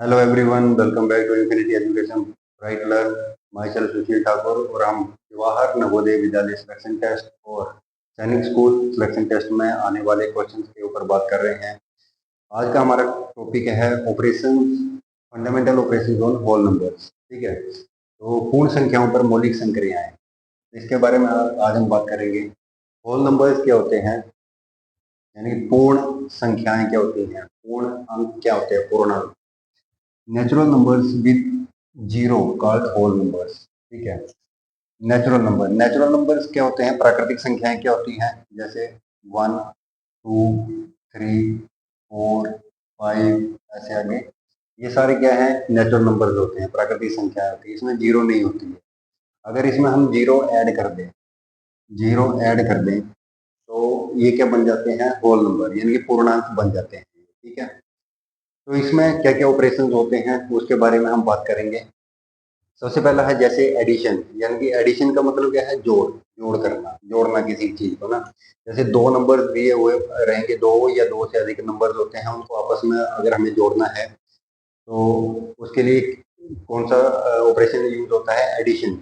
Hello everyone, welcome back to Infinity Education right learn. Myself Sushil Thakur और हम Jawahar Navodaya Vidyalaya selection test और सैनिक school selection test में आने वाले क्वेश्चंस के ऊपर बात कर रहे हैं। आज का हमारा टॉपिक है operation, fundamental operation on whole numbers. ठीक है, तो पूर्ण संख्याओं पर मौलिक संक्रियाएं, इसके बारे में आज हम बात करेंगे। होल नंबर्स क्या होते हैं, यानी पूर्ण संख्याएं क्या होती हैं, पूर्ण अंक क्या होते हैं, पूर्णांक। Natural numbers with zero called whole numbers. ठीक है, नेचुरल नंबर्स क्या होते हैं, प्राकृतिक संख्याएं क्या होती हैं, जैसे 1, 2, 3, 4, 5, ऐसे आगे। ये सारे क्या है, नेचुरल नंबर्स होते हैं, प्राकृतिक संख्याएं होती है, इसमें जीरो नहीं होती है। अगर इसमें हम जीरो ऐड कर दें तो ये क्या बन जाते हैं, होल नंबर, यानी कि पूर्णांक बन जाते हैं। ठीक है, तो इसमें क्या क्या ऑपरेशन होते हैं उसके बारे में हम बात करेंगे। सबसे पहला है जैसे एडिशन, यानी कि एडिशन का मतलब क्या है, जोड़ना किसी चीज को ना। जैसे दो नंबर दिए हुए रहेंगे, दो या दो से अधिक नंबर होते हैं, उनको आपस में अगर हमें जोड़ना है तो उसके लिए कौन सा ऑपरेशन यूज होता है, एडिशन।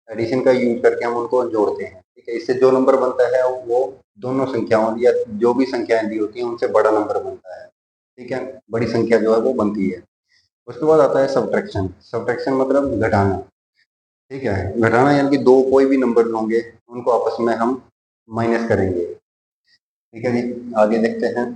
एडिशन का यूज करके हम उनको जोड़ते हैं। ठीक है, इससे जो नंबर बनता है वो दोनों संख्याओं या जो भी संख्याएं दी होती हैं उनसे बड़ा नंबर बनता है। ठीक है, बड़ी संख्या जो है वो बनती है। उसके बाद आता है सब्ट्रैक्शन। सब्ट्रैक्शन मतलब घटाना। ठीक है, घटाना यानी कि दो कोई भी नंबर होंगे उनको आपस में हम माइनस करेंगे। ठीक है जी, आगे देखते हैं।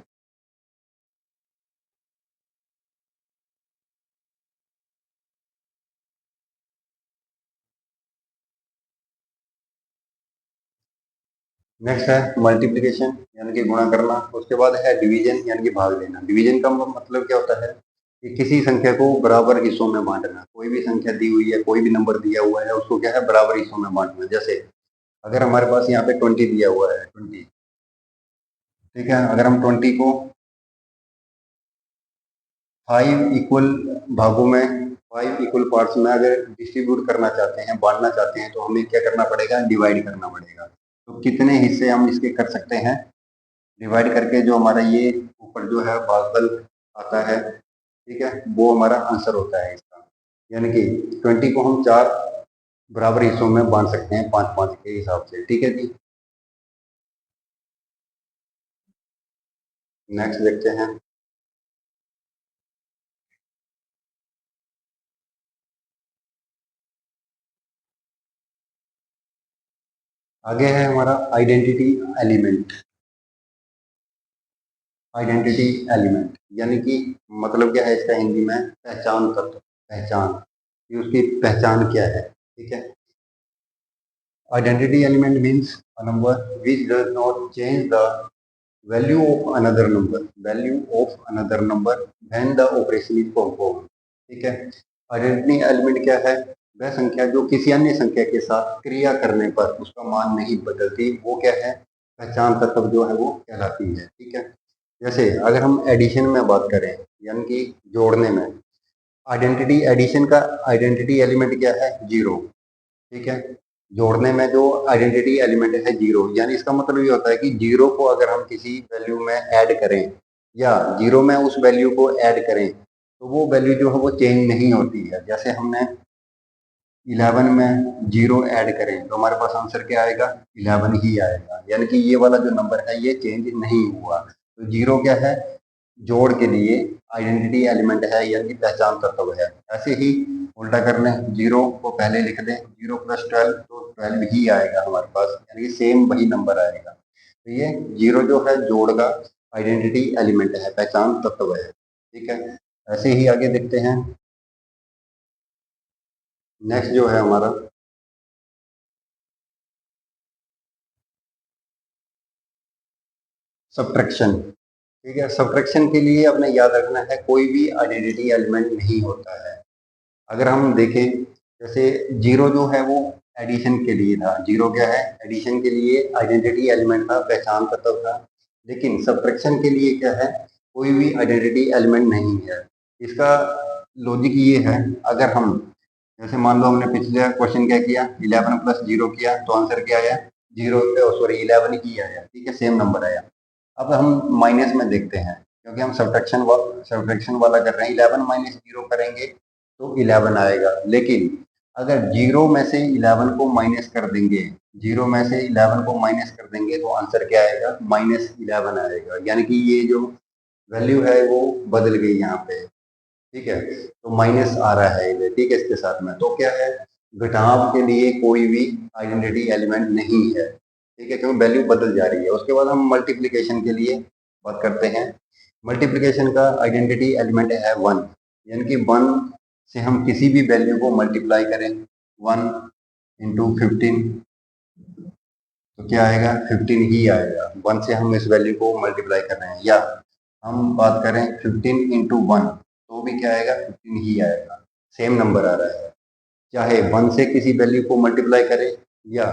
नेक्स्ट है मल्टीप्लिकेशन, यानी कि गुणा करना। उसके बाद है डिवीजन, यानी कि भाग देना। डिवीजन का मतलब क्या होता है कि किसी संख्या को बराबर हिस्सों में बांटना। कोई भी संख्या दी हुई है, कोई भी नंबर दिया हुआ है, उसको क्या है, बराबर हिस्सों में बांटना। जैसे अगर हमारे पास यहाँ पे 20 दिया हुआ है, 20। ठीक है, अगर हम 20 को 5 इक्वल भागों में, 5 इक्वल पार्ट्स में अगर डिस्ट्रीब्यूट करना चाहते हैं, बांटना चाहते हैं, तो हमें क्या करना पड़ेगा, डिवाइड करना पड़ेगा। तो कितने हिस्से हम इसके कर सकते हैं, डिवाइड करके जो हमारा ये ऊपर जो है भागफल आता है, ठीक है, वो हमारा आंसर होता है इसका। यानी कि 20 को हम 4 बराबर हिस्सों में बांट सकते हैं, 5-5 के हिसाब से। ठीक है जी, नेक्स्ट देखते हैं। आगे है हमारा आइडेंटिटी एलिमेंट। आइडेंटिटी एलिमेंट यानी कि मतलब क्या है इसका हिंदी में, पहचान तत्व। पहचान, कि उसकी पहचान क्या है। ठीक है, identity element means a number which does not change the value of another number when the operation is perform. ठीक है, आइडेंटिटी एलिमेंट क्या है, वह संख्या जो किसी अन्य संख्या के साथ क्रिया करने पर उसका मान नहीं बदलती, वो क्या है, पहचान तत्व जो है वो कहलाती है। ठीक है, जैसे अगर हम एडिशन में बात करें, यानी कि जोड़ने में, आइडेंटिटी एडिशन का आइडेंटिटी एलिमेंट क्या है, जीरो। ठीक है, जोड़ने में जो आइडेंटिटी एलिमेंट है जीरो, यानी इसका मतलब ये होता है कि जीरो को अगर हम किसी वैल्यू में ऐड करें या जीरो में उस वैल्यू को ऐड करें तो वो वैल्यू जो है वो चेंज नहीं होती है। जैसे हमने 11 में जीरो ऐड करें तो हमारे पास आंसर क्या आएगा, 11 ही आएगा। यानी कि ये वाला जो नंबर है ये चेंज नहीं हुआ। तो जीरो क्या है, जोड़ के लिए आइडेंटिटी एलिमेंट है, यानी पहचान तत्व है। ऐसे ही उल्टा कर लें, जीरो को पहले लिख दें, 0 + 12 तो 12 ही आएगा हमारे पास, यानी कि सेम वही नंबर आएगा। तो ये जीरो जो है जोड़ का आइडेंटिटी एलिमेंट है, पहचान तत्व है। ठीक है, ऐसे ही आगे देखते हैं। नेक्स्ट जो है हमारा सब्ट्रैक्शन। ठीक है, सब्ट्रैक्शन के लिए अपने याद रखना है कोई भी आइडेंटिटी एलिमेंट नहीं होता है। अगर हम देखें, जैसे जीरो जो है वो एडिशन के लिए था, जीरो क्या है, एडिशन के लिए आइडेंटिटी एलिमेंट था, पहचान तत्व था। लेकिन सब्ट्रैक्शन के लिए क्या है, कोई भी आइडेंटिटी एलिमेंट नहीं है। इसका लॉजिक ये है, अगर हम जैसे मान लो हमने पिछले क्वेश्चन क्या किया, 11 + 0 किया तो आंसर क्या आया, जीरो, सॉरी 11 ही आया। ठीक है, सेम नंबर आया। अब हम माइनस में देखते हैं, क्योंकि हम सब्ट्रैक्शन वाला कर रहे हैं। 11 माइनस 0 करेंगे तो 11 आएगा, लेकिन अगर 0 में से 11 को माइनस कर देंगे, 0 में से 11 को माइनस कर देंगे तो आंसर क्या आएगा, -11 आएगा। यानी कि ये जो वैल्यू है वो बदल गई यहाँ पे, ठीक है, तो माइनस आ रहा है इधर, ठीक है, इसके साथ में। तो क्या है, घटाव के लिए कोई भी आइडेंटिटी एलिमेंट नहीं है, ठीक है, क्योंकि वैल्यू बदल जा रही है। उसके बाद हम मल्टीप्लिकेशन के लिए बात करते हैं। मल्टीप्लिकेशन का आइडेंटिटी एलिमेंट है 1, यानी कि 1 से हम किसी भी वैल्यू को मल्टीप्लाई करें, 1 इंटू 15, तो क्या आएगा, 15 ही आएगा। 1 से हम इस वैल्यू को मल्टीप्लाई कर रहे हैं, या हम बात करें 15 इंटू 1, तो भी क्या आएगा, 15 ही आएगा, सेम नंबर आ रहा है। चाहे 1 से किसी वैल्यू को मल्टीप्लाई करें या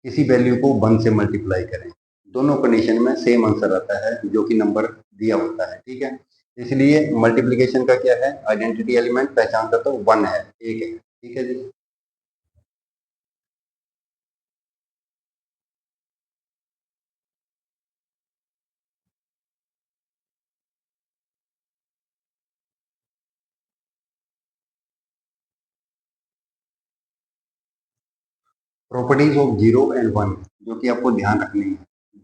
किसी वैल्यू को 1 से मल्टीप्लाई करें, दोनों कंडीशन में सेम आंसर आता है जो कि नंबर दिया होता है, ठीक है। इसलिए मल्टीप्लिकेशन का क्या है, आइडेंटिटी एलिमेंट, पहचान तत्व 1 है, एक है, ठीक है जी। प्रॉपर्टीज ऑफ 0 एंड 1 जो कि आपको ध्यान रखनी है,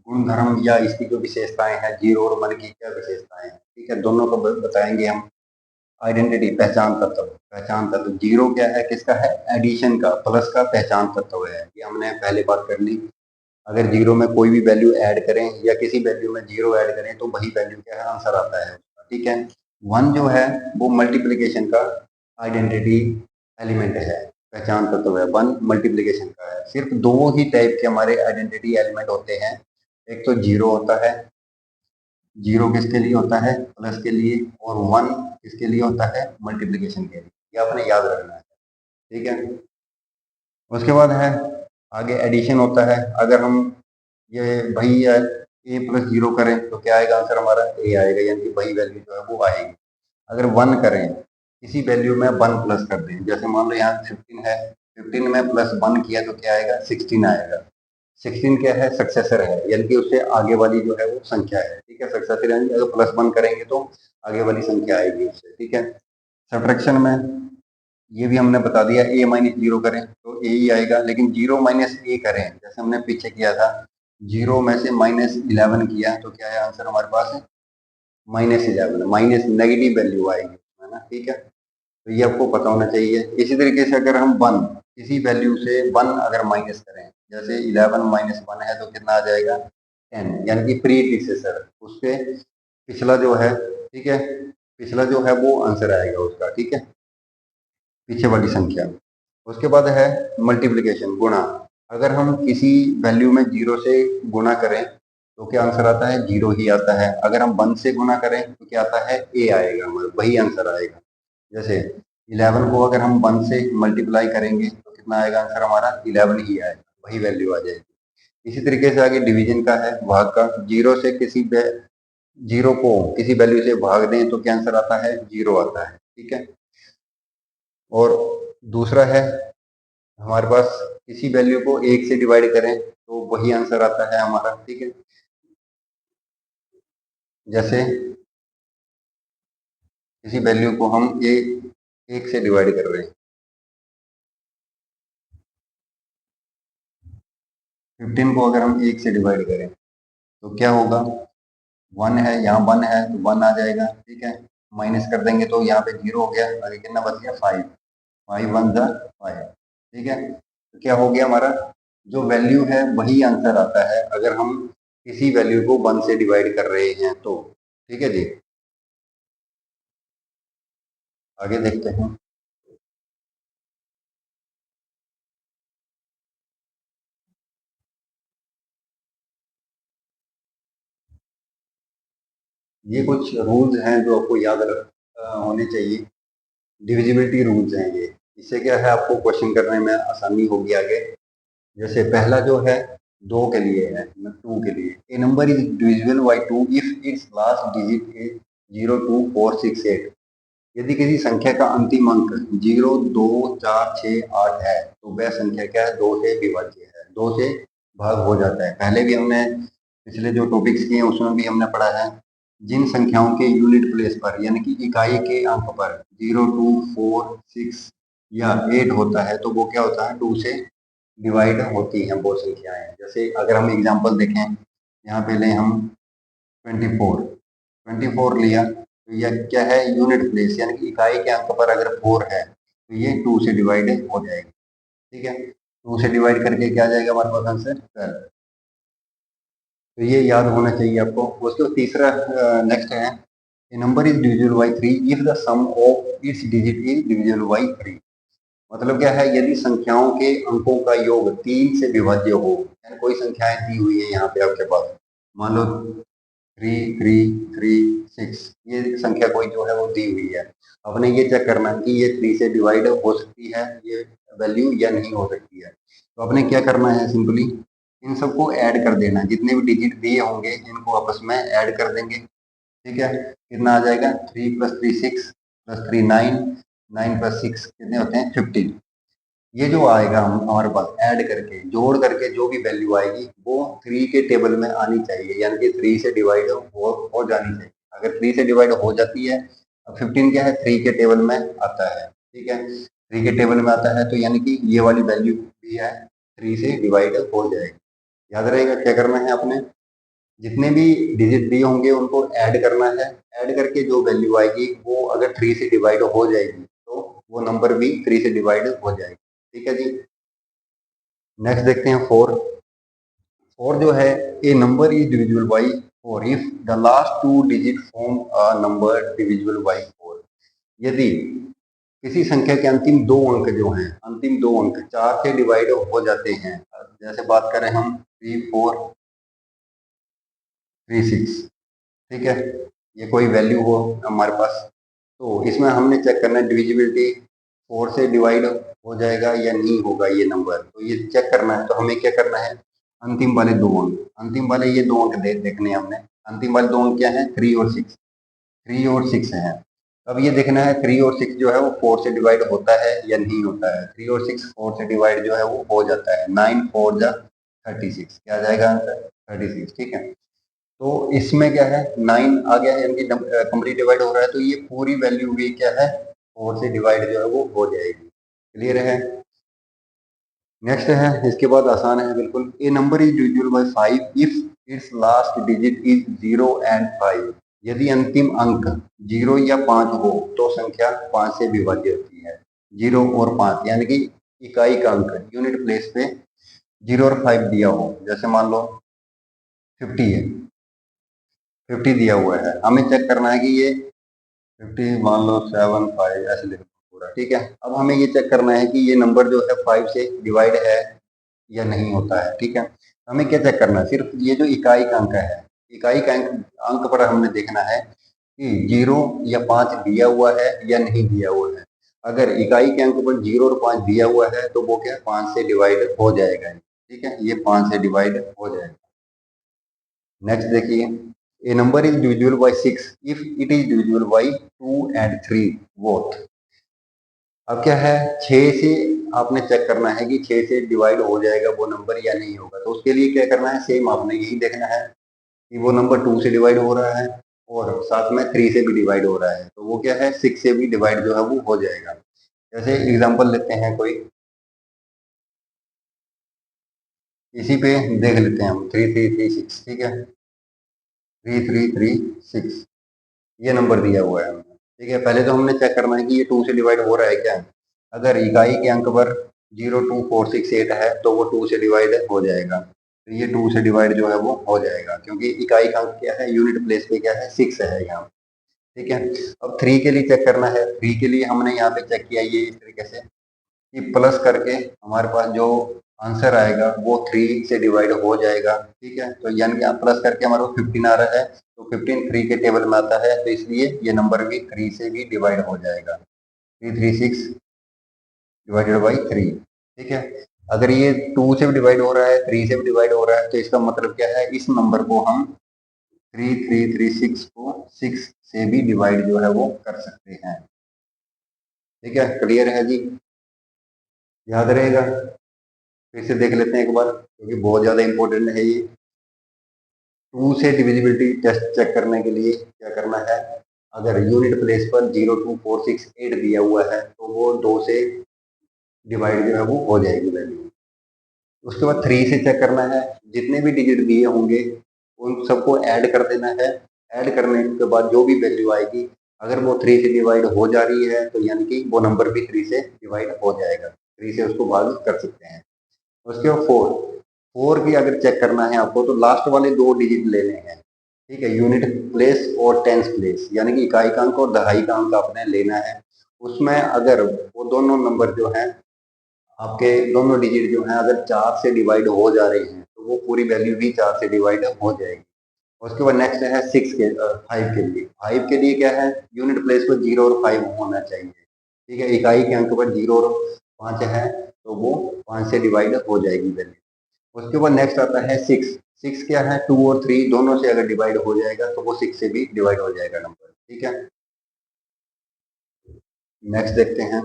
गुण धर्म या इसकी जो विशेषताएं हैं, 0 और 1 की क्या विशेषताएं हैं, ठीक है, दोनों को बताएंगे हम। आइडेंटिटी, पहचान तत्व 0 क्या है, किसका है, एडिशन का, प्लस का पहचान तत्व है, ये हमने पहले बात कर ली। अगर 0 में कोई भी वैल्यू ऐड करें या किसी वैल्यू में 0 ऐड करें तो वही वैल्यू क्या है, आंसर आता है, ठीक है। 1 जो है वो मल्टीप्लिकेशन का आइडेंटिटी एलिमेंट है, पहचान तत्व है, 1 मल्टीप्लिकेशन का है। सिर्फ दो ही टाइप के हमारे आइडेंटिटी एलिमेंट होते हैं, एक तो 0 होता है, 0 किसके लिए होता है, प्लस के लिए, और 1 किसके लिए होता है, मल्टीप्लिकेशन के लिए, ये आपने याद रखना है, ठीक है। उसके बाद है आगे एडिशन होता है। अगर हम ये वही ए प्लस 0 करें तो क्या आएगा, आंसर हमारा ए आएगा, यानी कि वही वैल्यू जो है वो आएगी। अगर 1 करें, किसी वैल्यू में 1 प्लस कर दें, जैसे मान लो यहाँ 15 है, 15 में प्लस 1 किया तो क्या आएगा, 16 आएगा। 16 क्या है, सक्सेसर है, यानी कि उससे आगे वाली जो है वो संख्या है, ठीक है, सक्सेसर, यानी कि अगर +1 करेंगे तो आगे वाली संख्या आएगी उससे, ठीक है। सब्ट्रैक्शन में ये भी हमने बता दिया, ए माइनस 0 करें तो ए ही आएगा, लेकिन 0 माइनस ए करें जैसे हमने पीछे किया था, 0 में से -11 किया तो क्या है, आंसर हमारे पास है -11, माइनस नेगेटिव वैल्यू आएगी, है ना, ठीक है। तो ये आपको पता होना चाहिए। इसी तरीके से अगर हम 1 किसी वैल्यू से 1 अगर माइनस करें, जैसे 11 माइनस 1 है तो कितना आ जाएगा, 10, यानी कि प्री डिसेसर, उससे पिछला जो है, ठीक है, पिछला जो है वो आंसर आएगा उसका, ठीक है, पीछे वाली संख्या। उसके बाद है मल्टीप्लिकेशन, गुणा। अगर हम किसी वैल्यू में 0 से गुणा करें तो क्या आंसर आता है, 0 ही आता है। अगर हम 1 से गुणा करें तो क्या आता है, ए आएगा, हमारा वही आंसर आएगा। जैसे 11 को अगर हम 1 से मल्टीप्लाई करेंगे तो कितना आएगा, आंसर हमारा 11 ही आएगा, वही वैल्यू आ जाएगी। इसी तरीके से आगे डिवीजन का है, भाग का, 0 से किसी 0 को किसी वैल्यू से भाग दें तो क्या आंसर आता है, 0 आता है, ठीक है। और दूसरा है हमारे पास, किसी वैल्यू को 1 से डिवाइड करें तो वही आंसर आता है हमारा, ठीक है। जैसे किसी वैल्यू को हम 1 से डिवाइड कर रहे हैं, 15 को अगर हम 1 से डिवाइड करें तो क्या होगा, 1 है, यहाँ 1 है तो 1 आ जाएगा, ठीक है, माइनस कर देंगे तो यहाँ पे 0 हो गया, आगे कितना बच गया, 5, 5 1 जा 5, ठीक है। तो क्या हो गया, हमारा जो वैल्यू है वही आंसर आता है अगर हम किसी वैल्यू को 1 से डिवाइड कर रहे हैं तो, ठीक है जी। आगे देखते हैं। ये कुछ रूल्स हैं जो आपको याद होने चाहिए, डिविजिबिलिटी रूल्स हैं ये। इससे क्या है, आपको क्वेश्चन करने में आसानी होगी आगे। जैसे पहला जो है 2 के लिए है, 2 के लिए, a number is divisible by 2 if its last digit is 0 2 4 6 8। यदि किसी संख्या का अंतिम अंक 0 2 4 6 8 है तो वह संख्या क्या है, 2 से विभाज्य है, 2 से भाग हो जाता है। पहले भी हमने पिछले जो टॉपिक्स किए हैं उसमें भी हमने पढ़ा है जिन संख्याओं के यूनिट प्लेस पर यानी कि इकाई के अंक पर 0, 2, 4, 6 या 8 होता है तो वो क्या होता है 2 से डिवाइड होती हैं वो संख्याएं। जैसे अगर हम एग्जांपल देखें, यहाँ पे लें हम 24, 24 लिया तो यह क्या है यूनिट प्लेस यानी कि इकाई के अंक पर अगर 4 है तो ये 2 से डिवाइड हो जाएगी। ठीक है, 2 से डिवाइड करके क्या आ जाएगा हमारे पास आंसर 12। तो ये याद होना चाहिए आपको। उसके बाद तीसरा नेक्स्ट है, a number is divisible by 3 if the sum of its digit is divisible by 3। मतलब क्या है, यदि संख्याओं के अंकों का योग 3 से विभाज्य हो, यानी कोई संख्याएं दी हुई है यहाँ पे आपके पास, मान लो 3, 3, 3, 6, ये संख्या कोई जो है वो दी हुई है। आपने ये चेक करना है कि ये 3 से डिवाइड हो सकती है ये वैल्यू या नहीं हो सकती है। तो आपने क्या करना है, सिंपली इन सबको ऐड कर देना, जितने भी डिजिट दिए होंगे इनको आपस में ऐड कर देंगे। ठीक है, कितना आ जाएगा 3 + 3 6 + 3 9, 9 + 6 कितने होते हैं 15। ये जो आएगा हम हमारे पास ऐड करके जोड़ करके जो भी वैल्यू आएगी वो 3 के टेबल में आनी चाहिए, यानी कि 3 से डिवाइड हो जानी चाहिए। अगर 3 से डिवाइड हो जाती है, अब 15 क्या है 3 के टेबल में आता है। ठीक है, 3 के टेबल में आता है तो यानी कि ये वाली वैल्यू भी है 3 से डिवाइड हो जाएगी। याद रहेगा क्या करना है आपने, जितने भी डिजिट दिए होंगे उनको ऐड करना है। ऐड करके जो वैल्यू आएगी वो अगर 3 से डिवाइड हो जाएगी तो वो नंबर भी 3 से डिवाइड हो जाएगी। ठीक है जी। नेक्स्ट देखते हैं 4। 4 जो है, a number is divisible by 4 if the last two digit form a number divisible by 4। यदि किसी संख्या के अंतिम दो अंक जो हैं, अंतिम दो अंक 4 से डिवाइड हो जाते हैं, जैसे बात करें हम 3, 4, 3, 6। ठीक है, ये कोई वैल्यू हो हमारे पास, तो इसमें हमने चेक करना है डिविजिबिलिटी 4 से डिवाइड हो जाएगा या नहीं होगा ये नंबर। तो ये चेक करना है तो हमें क्या करना है, अंतिम वाले दो अंक, अंतिम वाले ये दो अंक देखने हैं हमने। अंतिम वाले दो अंक क्या है 3 और 6, 3 और 6 है। अब ये देखना है 3 और 6 जो है वो 4 से डिवाइड होता है या नहीं होता है। 3 और 6 4 से डिवाइड जो है वो हो जाता है, 9 4 जा 36, क्या आ जाएगा आंसर 36। ठीक है, तो इसमें क्या है 9 आ गया है, यानी कि कंप्लीट डिवाइड हो रहा है तो ये पूरी वैल्यू भी क्या है 4 से डिवाइड जो है वो हो जाएगी। क्लियर है। नेक्स्ट है, इसके बाद आसान है बिल्कुल, a number is divisible by 5 if its last digit is 0 and 5। यदि अंतिम अंक 0 या 5 हो तो संख्या 5 से विभाज्य होती है। 0 और 5 यानी कि इकाई का अंक यूनिट प्लेस पे 0 और 5 दिया हो, जैसे मान लो 50 है, 50 दिया हुआ है, हमें चेक करना है कि ये 50 मान लो 7 5 ऐसे लिखो पूरा। ठीक है, अब हमें ये चेक करना है कि ये नंबर जो है 5 से डिवाइड है या नहीं होता है। ठीक है, हमें क्या चेक करना है, सिर्फ ये जो इकाई का अंक है, इकाई का अंक अंक पर हमने देखना है कि 0 या 5 दिया हुआ है या नहीं दिया हुआ है। अगर इकाई के अंक पर 0 और 5 दिया हुआ है तो वो क्या 5 से डिवाइड हो जाएगा। ठीक है, ये 5 से डिवाइड हो जाएगा। नेक्स्ट देखिए, a number is divisible by 6 if it is divisible by 2 and 3 both. अब क्या है 6 से आपने चेक करना है कि 6 से डिवाइड हो जाएगा वो नंबर या नहीं होगा। तो उसके लिए क्या करना है, सेम आपने यही देखना है कि वो नंबर 2 से डिवाइड हो रहा है और साथ में 3 से भी डिवाइड हो रहा है, तो वो क्या है 6 से भी डिवाइड जो है वो हो जाएगा। जैसे एग्जांपल लेते हैं कोई, इसी पे देख लेते हैं हम 3336। ठीक है, 3336 ये नंबर दिया हुआ है हमें। ठीक है, पहले तो हमने चेक करना है कि ये 2 से डिवाइड हो रहा है क्या। अगर इकाई के अंक पर 02468 है तो वो 2 से डिवाइड हो जाएगा, तो ये 2 से डिवाइड जो है वो हो जाएगा क्योंकि इकाई का अंक क्या है यूनिट प्लेस पे क्या है 6 है यहाँ। ठीक है, अब 3 के लिए चेक करना है। 3 के लिए हमने यहाँ पे चेक किया ये इस तरीके से कि प्लस करके हमारे पास जो आंसर आएगा वो 3 से डिवाइड हो जाएगा। ठीक है, तो यानी कि प्लस करके हमारे को 15 आ रहा है तो 15 3 के टेबल में आता है, तो इसलिए ये नंबर भी 3 से भी डिवाइड हो जाएगा। 336 डिवाइडेड बाई 3। ठीक है, अगर ये 2 से भी डिवाइड हो रहा है 3 से भी डिवाइड हो रहा है तो इसका मतलब क्या है, इस नंबर को हम 3336 को 6 से भी डिवाइड जो है वो कर सकते हैं। ठीक है, क्लियर है जी, याद रहेगा। फिर से देख लेते हैं एक बार क्योंकि बहुत ज्यादा इंपॉर्टेंट है ये। 2 से डिविजिबिलिटी टेस्ट चेक करने के लिए क्या करना है, अगर यूनिट प्लेस पर 02468 दिया हुआ है तो वो 2 से डिवाइड जो है वो हो जाएगी वैल्यू। उसके बाद 3 से चेक करना है, जितने भी डिजिट दिए होंगे उन सबको ऐड कर देना है। ऐड करने के बाद जो भी वैल्यू आएगी, अगर वो 3 से डिवाइड हो जा रही है तो यानी कि वो नंबर भी 3 से डिवाइड हो जाएगा, 3 से उसको भाग कर सकते हैं। उसके बाद 4 की अगर चेक करना है आपको तो लास्ट वाले 2 डिजिट लेने हैं, ठीक है, यूनिट प्लेस और टेंस प्लेस, यानी कि इकाई का अंक और दहाई का अंक आपने लेना है। उसमें अगर वो दोनों नंबर जो है आपके दोनों डिजिट जो हैं अगर 4 से डिवाइड हो जा रहे हैं तो वो पूरी वैल्यू भी 4 से डिवाइड हो जाएगी। उसके बाद नेक्स्ट है 5 के लिए। 5 के लिए क्या है, यूनिट प्लेस पर 0 और 5 होना चाहिए, ठीक है, इकाई के अंक पर 0 और 5 है तो वो 5 से डिवाइड हो जाएगी वैल्यू। उसके बाद नेक्स्ट आता है 6। 6 क्या है, 2 और 3 दोनों से अगर डिवाइड हो जाएगा तो वो 6 से भी डिवाइड हो जाएगा नंबर, ठीक है। नेक्स्ट देखते हैं।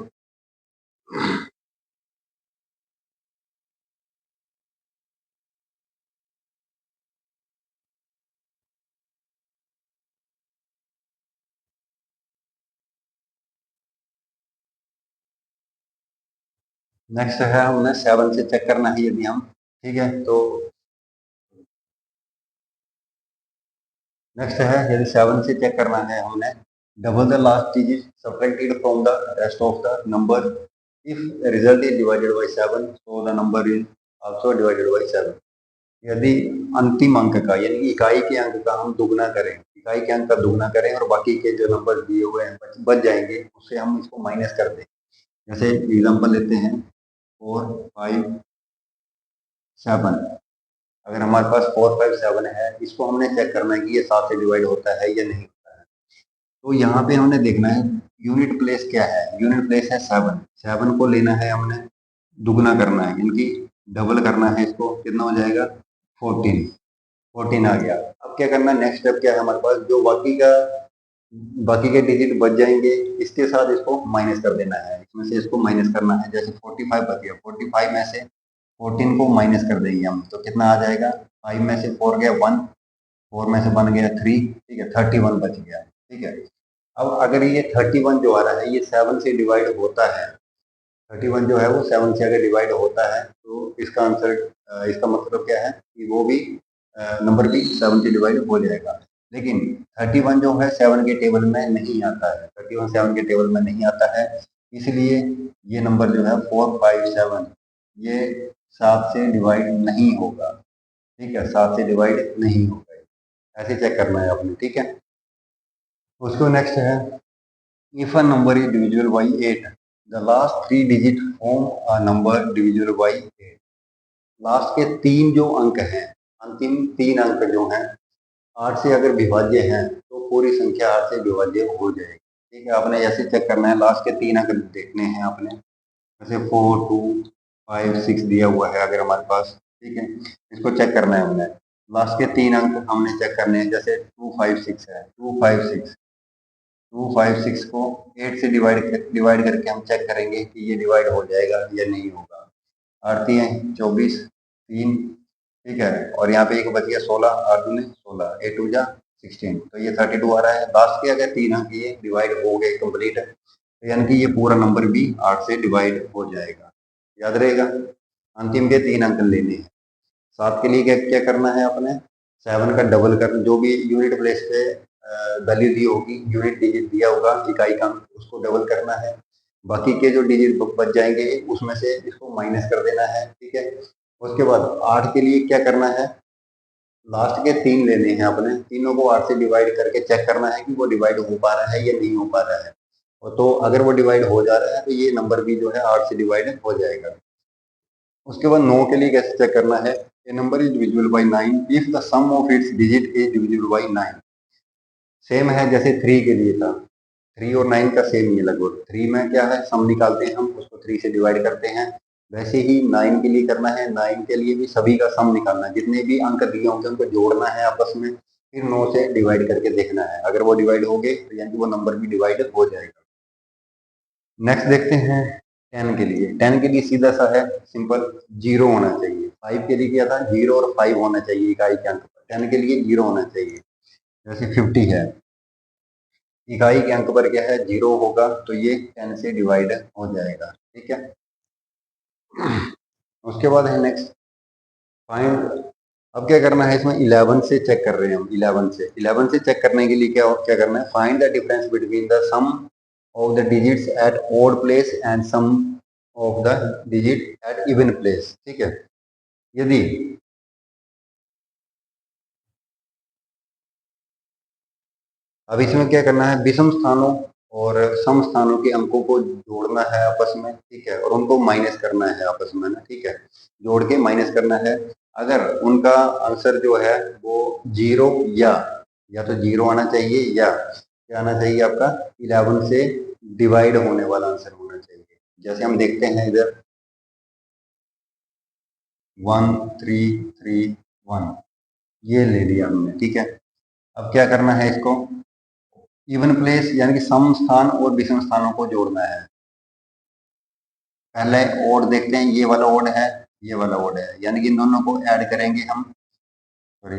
नेक्स्ट है हमने 7 से चेक करना है यदि हम, ठीक है, तो नेक्स्ट है यदि 7 से चेक करना है हमने, double the last digit subtracted from the rest of the number, if result is divided by 7 so the number is also divided by 7। यदि अंतिम अंक का यानी कि इकाई के अंक का हम दुगना करें, इकाई के अंक का दुगना करें और बाकी के जो नंबर दिए हुए हैं बच जाएंगे, उससे हम इसको माइनस कर दें। जैसे एग्जांपल लेते हैं 4 5 7। अगर हमारे पास 4 5 7 है, इसको हमने चेक करना है कि ये 7 से डिवाइड होता है या नहीं होता है। तो यहाँ पे हमने देखना है यूनिट प्लेस क्या है, यूनिट प्लेस है 7। 7 को लेना है हमने, दुगना करना है इनकी, डबल करना है इसको, कितना हो जाएगा 14। 14 आ गया। अब क्या करना है, नेक्स्ट स्टेप क्या है हमारे पास, जो बाकी के डिजिट बच जाएंगे इसके साथ इसको माइनस कर देना है, इसमें से इसको माइनस करना है। जैसे 45 बच गया, 45 में से 14 को माइनस कर देंगे हम तो कितना आ जाएगा, 5 में से 4 गया 1, 4 में से 1 गया 3, ठीक है, 31 बच गया, ठीक है। अब अगर ये 31 जो आ रहा है ये 7 से डिवाइड होता है, 31 जो है वो 7 से अगर डिवाइड होता है तो इसका आंसर, इसका मतलब क्या है कि वो भी नंबर भी 7 से डिवाइड हो जाएगा। लेकिन 31 जो है 7 के टेबल में नहीं आता है, 31 7 के टेबल में नहीं आता है, इसलिए ये नंबर जो है 4 5 7 ये 7 से डिवाइड नहीं होगा, ठीक है, 7 से डिवाइड नहीं होगा। ऐसे चेक करना है आपने, ठीक है। उसको नेक्स्ट है, if a number is divisible by 8, the last 3 digit form a number divisible by 8। Last के 3 जो अंक हैं, अंतिम 3 अंक जो हैं 8 से अगर विभाज्य हैं तो पूरी संख्या 8 से विभाज्य हो जाएगी, ठीक है। आपने ऐसे चेक करना है, लास्ट के 3 अंक देखने हैं आपने, जैसे 4 2 5 6 दिया हुआ है अगर हमारे पास, ठीक है, इसको चेक करना है हमने। लास्ट के 3 अंक हमने चेक करने हैं, जैसे 2 5 6 है, 2 5 6, 2 5 6 को 8 से डिवाइड करके हम चेक करेंगे कि ये डिवाइड हो जाएगा या नहीं होगा। 8 3 24 3, ठीक है, और यहाँ पे एक बच गया 16, 8 दूनी 16, 8 2 जा 16, तो ये 32 आ रहा है। लास्ट के अगर 3 अंक ये डिवाइड हो गए कंप्लीट, तो यानी कि ये पूरा नंबर भी 8 से डिवाइड हो जाएगा, याद रहेगा। अंतिम के 3 अंक लेने हैं। 7 के लिए क्या क्या करना है अपने, 7 का डबल कर, जो भी यूनिट प्लेस पे वैल्यू दी होगी, यूनिट डिजिट दिया होगा इकाई का अंक, उसको डबल करना है। बाकी के जो डिजिट बच जाएंगे उसमें से इसको माइनस कर देना है, ठीक है। उसके बाद 8 के लिए क्या करना है, लास्ट के 3 लेने हैं अपने, तीनों को 8 से डिवाइड करके चेक करना है कि वो डिवाइड हो पा रहा है या नहीं हो पा रहा है। और तो अगर वो डिवाइड हो जा रहा है तो ये नंबर भी जो है 8 से डिवाइड हो जाएगा। उसके बाद 9 के लिए कैसे चेक करना है, a number is divisible by 9 if the sum of its digit is divisible by 9। Same है जैसे 3 के लिए था, 3 और 9 का सेम ही है लगभग। 3 में क्या है, सम निकालते हैं हम, उसको 3 से डिवाइड करते हैं। वैसे ही 9 के लिए करना है, 9 के लिए भी सभी का सम निकालना है, जितने भी अंक दिए होंगे उनको जोड़ना है आपस में, फिर 9 से डिवाइड करके देखना है। अगर वो डिवाइड हो गए तो यानी कि वो नंबर भी डिवाइड हो जाएगा। नेक्स्ट देखते हैं 10 के लिए। 10 के लिए सीधा सा है, सिंपल, 0 होना चाहिए। 5 के लिए क्या था, 0 और 5 होना चाहिए इकाई के अंक पर। 10 के लिए 0 होना चाहिए। जैसे 50 है, इकाई के अंक पर क्या है 0 होगा तो ये 10 से डिवाइड हो जाएगा। ठीक है, उसके बाद है नेक्स्ट फाइंड। अब क्या करना है इसमें 11 से चेक कर रहे हैं हम। 11 से चेक करने के लिए क्या क्या करना है, find the difference between the sum of the digits at odd place and sum of the digit at even place. ठीक है, यदि अब इसमें क्या करना है, विषम स्थानों और सम स्थानों के अंकों को जोड़ना है आपस में। ठीक है, और उनको माइनस करना है आपस में ना। ठीक है, जोड़ के माइनस करना है। अगर उनका आंसर जो है वो 0 या तो 0 आना चाहिए या क्या आना चाहिए आपका 11 से डिवाइड होने वाला आंसर होना चाहिए। जैसे हम देखते हैं इधर 1 3 3 1 ये ले लिया हमने। ठीक है, अब क्या करना है, इसको इवन प्लेस यानी कि सम स्थान और विषम स्थानों को जोड़ना है। पहले ओड देखते हैं, ये वाला ओड है, ये वाला ओड है, यानी कि इन दोनों को ऐड करेंगे हम। सॉरी,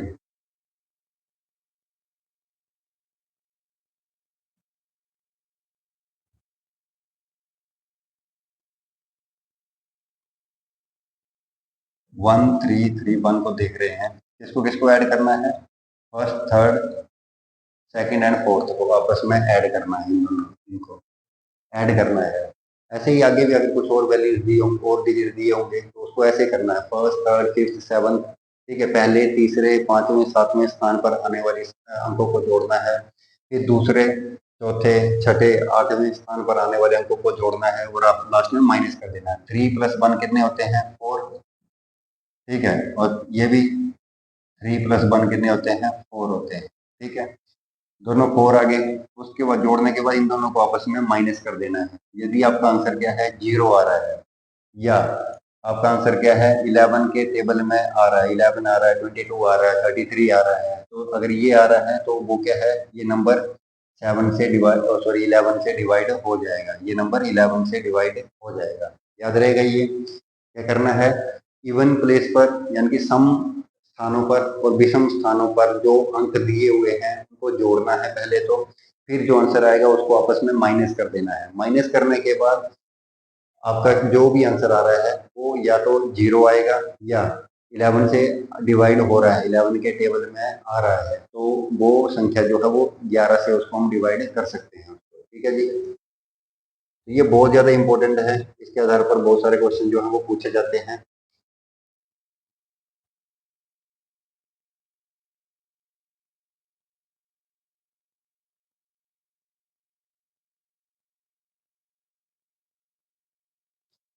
1 3 3 1 को देख रहे हैं, किसको किसको ऐड करना है, first third second and fourth को आपस में ऐड करना है। इन दोनों इनको ऐड करना है। ऐसे ही आगे भी अगर कुछ और वैल्यूज दी होंगे और डिजिट दिए होंगे तो उसको ऐसे करना है, फर्स्ट थर्ड फिफ्थ सेवंथ। ठीक है, पहले तीसरे पांचवें सातवें स्थान पर आने वाले अंकों को जोड़ना है। फिर दूसरे चौथे छठे आठवें स्थान पर आने वाले अंकों को जोड़ना है और आप लास्ट में माइनस कर देना है। 3 + 1 कितने होते हैं, 4। ठीक है, और ये भी 3 + 1 कितने होते हैं, 4 होते हैं। ठीक है, दोनों 4 आ गए। उसके बाद जोड़ने के बाद इन दोनों को आपस में माइनस कर देना है। यदि आपका आंसर क्या है 0 आ रहा है, या आपका आंसर क्या है 11 के टेबल में आ रहा है, 11 आ रहा है, 22 आ रहा है, 33 आ रहा है, तो अगर ये आ रहा है तो वो क्या है, ये नंबर 7 से डिवाइड, सॉरी 11 से डिवाइड हो जाएगा। ये नंबर 11 से डिवाइड हो जाएगा, याद रहेगा। ये क्या करना है, इवन प्लेस पर यानी कि सम स्थानों पर और विषम स्थानों पर जो अंक दिए हुए हैं उनको जोड़ना है पहले तो, फिर जो आंसर आएगा उसको आपस में माइनस कर देना है। माइनस करने के बाद आपका जो भी आंसर आ रहा है वो या तो 0 आएगा, या 11 से डिवाइड हो रहा है, 11 के टेबल में आ रहा है, तो वो संख्या जो है वो 11 से उसको हम डिवाइड कर सकते हैं उसको। ठीक है जी, तो ये बहुत ज्यादा इंपॉर्टेंट है, इसके आधार पर बहुत सारे क्वेश्चन जो है वो पूछे जाते हैं।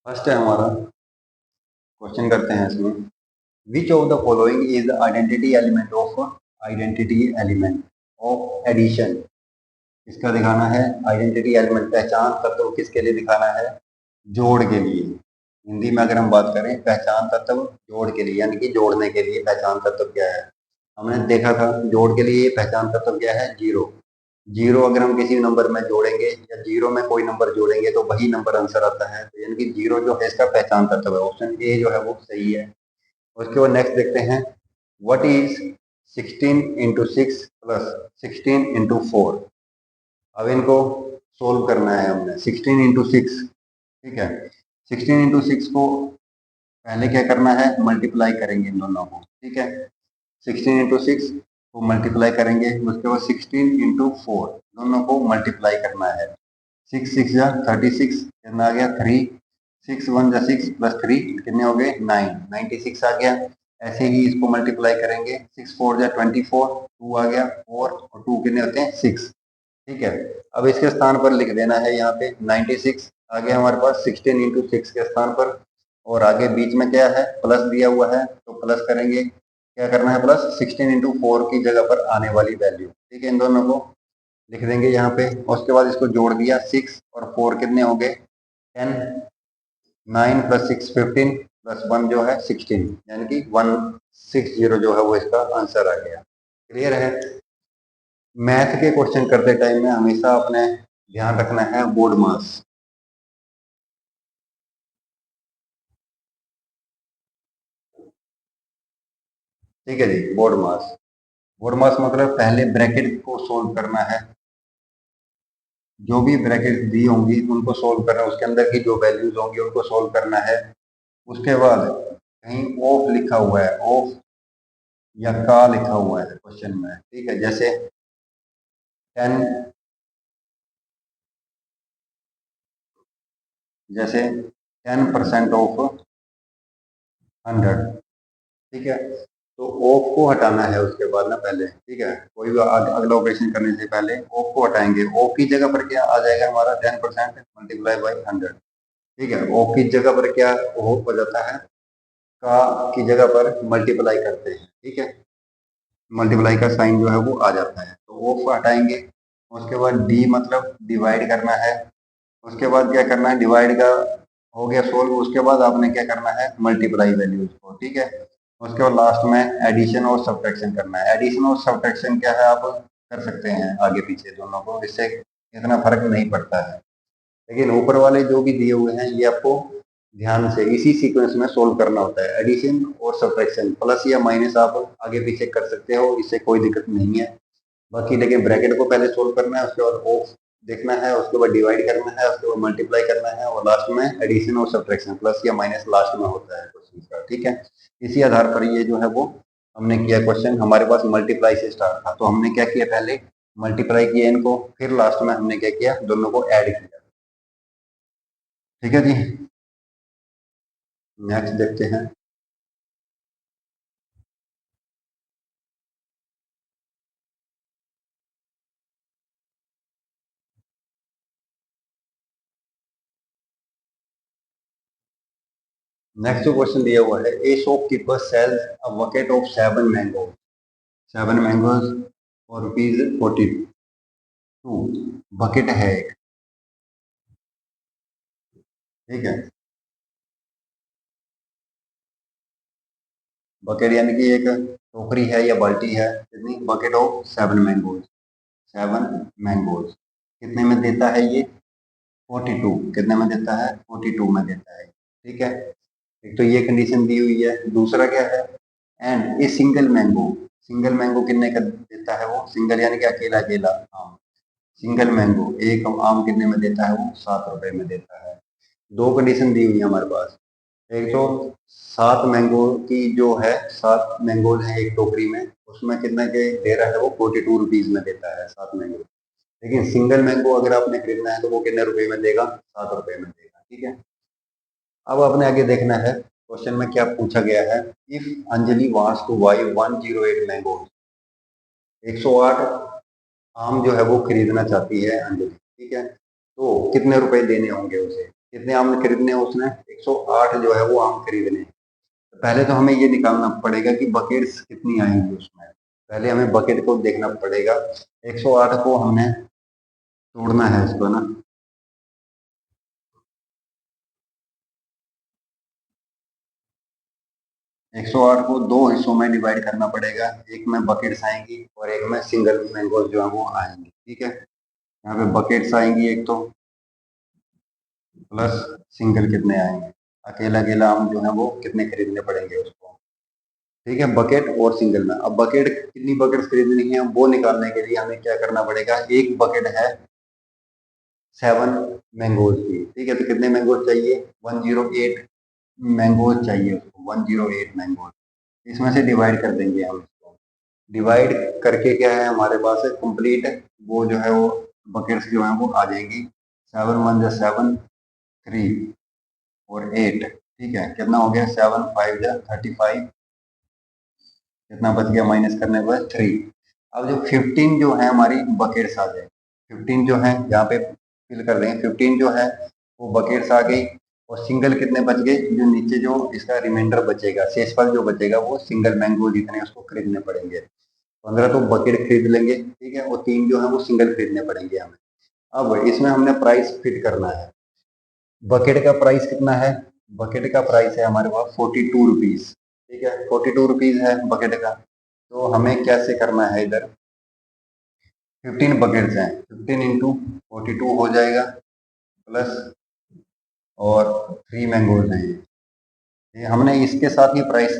फर्स्ट है हमारा, क्वेश्चन करते हैं इसमें, which of the following is identity element of addition. इसका दिखाना है आइडेंटिटी एलिमेंट, पहचान तत्व किसके लिए दिखाना है, जोड़ के लिए। हिंदी में अगर हम बात करें पहचान तत्व जोड़ के लिए, यानी कि जोड़ने के लिए पहचान तत्व क्या है। हमने देखा था जोड़ के लिए पहचान तत्व क्या है, 0। 0 अगर हम किसी नंबर में जोड़ेंगे या 0 में कोई नंबर जोड़ेंगे तो वही नंबर आंसर आता है, तो यानी कि 0 जो है इसका पहचान तत्व है। ऑप्शन ए जो है वो सही है। उसके बाद नेक्स्ट देखते हैं, व्हाट इज 16 × 6 + 16 × 4। अब इनको सोल्व करना है हमने, 16 × 6। ठीक है, 16 × 6 को पहले क्या करना है, मल्टीप्लाई करेंगे इन दोनों को। ठीक है, 16 × 6 को मल्टीप्लाई करेंगे, उसके बाद 16 × 4 दोनों को मल्टीप्लाई करना है। 6 6 जा 36, कितना आ गया 3, 6 1 जा 6 +3 कितने हो गए 9, 96 आ गया। ऐसे ही इसको मल्टीप्लाई करेंगे, 6 4 जा 24, 2 आ गया 4 और 2 कितने होते हैं 6। ठीक है, अब इसके स्थान पर लिख देना है यहाँ पे 96 आ गया हमारे पास 16 × 6 के स्थान पर। और आगे बीच में क्या है, प्लस दिया हुआ है तो प्लस करेंगे। क्या करना है, प्लस 16 × 4 की जगह पर आने वाली वैल्यू। ठीक है, इन दोनों को लिख देंगे यहाँ पे। उसके बाद इसको जोड़ दिया, 6 और 4 कितने हो गए 10, 9 + 6 15 +1 जो है 16, यानी कि 160 जो है वो इसका आंसर आ गया। क्लियर है। मैथ के क्वेश्चन करते टाइम में हमेशा अपने ध्यान रखना है बोर्ड मास। ठीक है जी। बोर्ड मास, बोर्ड मास मतलब पहले ब्रैकेट को सोल्व करना है, जो भी ब्रैकेट दी होंगी उनको सोल्व करना है, उसके अंदर की जो वैल्यूज होंगी उनको सोल्व करना है। उसके बाद कहीं ऑफ लिखा हुआ है, ऑफ या का लिखा हुआ है क्वेश्चन में, ठीक है, जैसे 10, जैसे 10% ऑफ 100, ठीक है। तो ऑफ को हटाना है उसके बाद ना पहले, ठीक है, कोई भी अगला ऑपरेशन करने से पहले ऑफ को हटाएंगे। ऑफ की जगह पर क्या आ जाएगा हमारा, 10% मल्टीप्लाई बाई 100, ठीक है। ऑफ की जगह पर क्या हो जाता है, का की जगह पर मल्टीप्लाई करते हैं, ठीक है, मल्टीप्लाई का साइन जो है वो आ जाता है, तो ऑफ हटाएंगे। उसके बाद डी मतलब डिवाइड करना है। उसके बाद क्या करना है, डिवाइड का हो गया सोल्व, उसके बाद आपने क्या करना है, मल्टीप्लाई वैल्यूज को, ठीक है। उसके बाद लास्ट में एडिशन और सब्ट्रैक्शन करना है। एडिशन और सब्ट्रैक्शन क्या है, आप कर सकते हैं आगे पीछे दोनों को, इससे इतना फर्क नहीं पड़ता है। लेकिन ऊपर वाले जो भी दिए हुए हैं ये आपको ध्यान से इसी सीक्वेंस में सोल्व करना होता है। एडिशन और सब्ट्रैक्शन, प्लस या माइनस आप आगे पीछे कर सकते हो, इससे कोई दिक्कत नहीं है। बाकी लेकिन ब्रैकेट को पहले सोल्व करना है, उसके बाद ऑफ देखना है, उसके बाद डिवाइड करना है, उसके बाद मल्टीप्लाई करना है, और लास्ट में एडिशन और सब्ट्रैक्शन, प्लस या माइनस लास्ट में होता है क्वेश्चन का, ठीक है। इसी आधार पर ये जो है वो हमने किया। क्वेश्चन हमारे पास मल्टीप्लाई से स्टार्ट था, तो हमने क्या किया, पहले मल्टीप्लाई किया इनको, फिर लास्ट में हमने क्या किया, दोनों को ऐड किया, ठीक है जी। नेक्स्ट देखते हैं। नेक्स्ट जो क्वेश्चन दिया हुआ है, a shopkeeper sells a bucket of 7 mango, 7 mangoes for rupees 42, bucket है एक, ठीक है। बकेट यानी कि एक टोकरी है या बाल्टी है, कितनी, बकेट ऑफ 7 मैंगोज, 7 मैंगोज कितने में देता है ये, 42, कितने में देता है, 42 में देता है, ठीक है। एक तो ये कंडीशन दी हुई है, दूसरा क्या है, and a single mango, single mango कितने का देता है वो, सिंगल यानी कि अकेला अकेला आम, सिंगल मैंगो एक आम कितने में देता है वो, 7 रुपए में देता है। दो कंडीशन दी हुई है हमारे पास। एक तो 7 मैंगो की जो है, 7 मैंगो है एक टोकरी में, उसमें कितना के दे रहा है वो, 42 रुपीज में देता है 7 मैंगो। लेकिन सिंगल मैंगो अगर आपने खरीदना है तो वो कितने रुपए में देगा, 7 रुपए में देगा, ठीक है। अब आपने आगे देखना है, क्वेश्चन में क्या पूछा गया है, if Anjali wants two by 108 mango, 108 आम जो है वो खरीदना चाहती है अंजलि, ठीक है। तो कितने रुपए देने होंगे उसे, कितने आम खरीदने हैं उसने, 108 जो है वो आम खरीदने हैं। पहले तो हमें ये निकालना पड़ेगा कि बकेट्स कितनी आएंगी उसमें, पहले हमें बकेट को देखना पड़ेगा। 108 को हमने तोड़ना है इसको ना, 108 को दो हिस्सों में डिवाइड करना पड़ेगा, एक में बकेट्स आएंगी और एक में सिंगल मैंगोज जो है वो आएंगी, ठीक है। यहाँ पे बकेट्स आएंगी एक तो, प्लस सिंगल कितने आएंगे, अकेला अकेला आम जो है वो कितने खरीदने पड़ेंगे उसको, ठीक है, बकेट और सिंगल में। अब बकेट कितनी बकेट खरीदनी है वो निकालने के लिए हमें क्या करना पड़ेगा, एक बकेट है 7 मैंगोज की, ठीक है, तो कितने मैंगोज चाहिए, 108 मैंगोज चाहिए उसको, 108 मैंगोज। इसमें से डिवाइड कर देंगे हम इसको, डिवाइड करके क्या है हमारे पास है कंप्लीट, वो जो है वो बकेट्स जो है वो आ जाएंगी, 7 1 जा 7, 3 और 8, ठीक है, कितना हो गया, 7 5 जा 35, कितना बच गया माइनस करने के बाद 3। अब जो 15 जो है हमारी बकेट्स आ जाए, 15 जो है यहाँ पे फिल कर देंगे, 15 जो है वो बकेट्स आ गई, और सिंगल कितने बच गए, जो नीचे जो इसका रिमाइंडर बचेगा, शेषफल जो बचेगा वो सिंगल मैंगो जितने उसको खरीदने पड़ेंगे, 15 तो बकेट खरीद लेंगे, ठीक है, और 3 जो है वो सिंगल खरीदने पड़ेंगे हमें। अब इसमें हमने प्राइस फिट करना है, बकेट का प्राइस कितना है, बकेट का प्राइस है हमारे पास 42 रुपीज, ठीक है, 42 रुपीज है बकेट का। तो हमें कैसे करना है, इधर 15 बकेट्स हैं, 15 × 42 हो जाएगा, प्लस और 3 मैंगोज हैं ये हमने इसके साथ ही प्राइस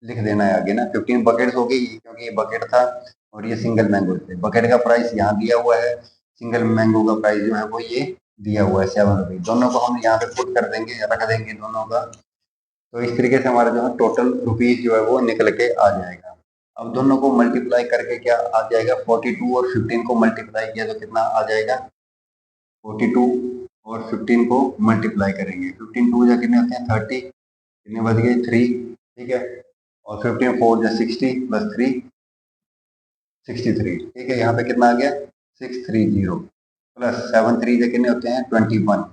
लिख देना है आगे ना। 15 बकेट्स हो गई क्योंकि ये बकेट था और ये सिंगल मैंगो थे। बकेट का प्राइस यहाँ दिया हुआ है, सिंगल मैंगो का प्राइस जो है वो ये दिया हुआ है 7 रुपीज। दोनों को हम यहाँ पे पुट कर देंगे, रख देंगे दोनों का। तो इस तरीके से हमारा जो है टोटल रुपीज जो है वो निकल के आ जाएगा। अब दोनों को मल्टीप्लाई करके क्या आ जाएगा, 42 और 15 को मल्टीप्लाई किया तो कितना आ जाएगा, 42 और 15 को मल्टीप्लाई करेंगे, 15 टू जा कितने होते हैं 30, कितने बच गए 3, ठीक है। और 15 4 जा 60 प्लस 3 63, ठीक है। यहाँ पे कितना आ गया 630 प्लस 7 3 जा कितने होते हैं 21।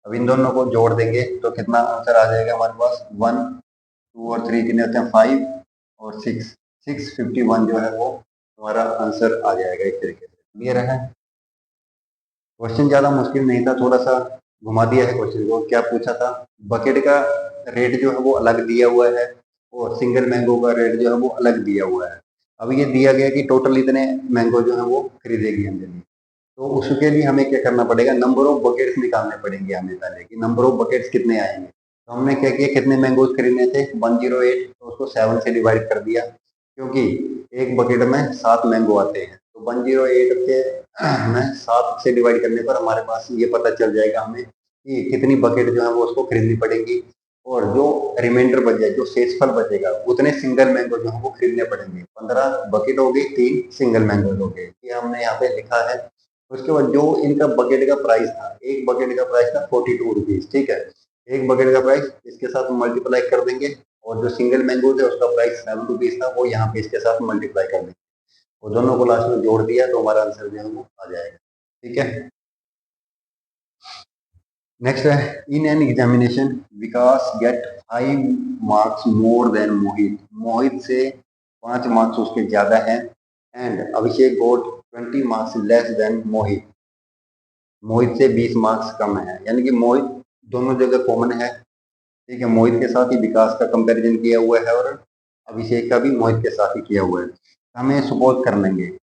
अब इन दोनों को जोड़ देंगे तो कितना आंसर आ जाएगा हमारे पास, 1 2 और 3 कितने होते हैं 5 और 6 651 जो है वो हमारा आंसर आ जाएगा। इस तरीके से क्लियर है। क्वेश्चन ज़्यादा मुश्किल नहीं था, थोड़ा सा घुमा दिया है क्वेश्चन को। क्या पूछा था, बकेट का रेट जो है वो अलग दिया हुआ है और सिंगल मैंगो का रेट जो है वो अलग दिया हुआ है। अब ये दिया गया कि टोटल इतने मैंगो जो है वो खरीदेगी अंजलि। तो उसके लिए हमें क्या करना पड़ेगा, नंबर ऑफ बकेट्स निकालने पड़ेंगे हमें पहले कि नंबर ऑफ बकेट्स कितने आएंगे। तो हमने क्या किया, कितने मैंगोज खरीदने थे 108, तो उसको 7 से डिवाइड कर दिया क्योंकि एक बकेट में 7 मैंगो आते हैं। तो 108 के में 7 से डिवाइड करने पर हमारे पास ये पता चल जाएगा हमें कि कितनी बकेट जो है वो उसको खरीदनी पड़ेगी। और जो रिमाइंडर बच जाए, जो शेषफल बचेगा, उतने सिंगल मैंगो जो है वो खरीदने पड़ेंगे। 15 बकेट हो गई, 3 सिंगल मैंगो हो गए, ये हमने यहाँ पे लिखा है। उसके बाद जो इनका बकेट का प्राइस था, एक बकेट का प्राइस था 42 रुपीज, ठीक है। एक बकेट का प्राइस इसके साथ मल्टीप्लाई कर देंगे और जो सिंगल मैंगो है उसका प्राइस 7 रुपीज था, वो यहाँ पे इसके साथ मल्टीप्लाई कर देंगे। वो दोनों को लास्ट में जोड़ दिया तो हमारा आंसर जो है वो आ जाएगा, ठीक है। नेक्स्ट है, in an examination Vikas get 5 marks more than Mohit. Mohit से 5 मार्क्स उसके ज्यादा है। And Abhishek got 20 marks less than Mohit. Mohit से 20 मार्क्स कम है, यानी कि मोहित दोनों जगह कॉमन है, ठीक है। मोहित के साथ ही विकास का कंपैरिजन किया हुआ है और अभिषेक का भी मोहित के साथ ही किया हुआ है। हमें सपोज कर लेंगे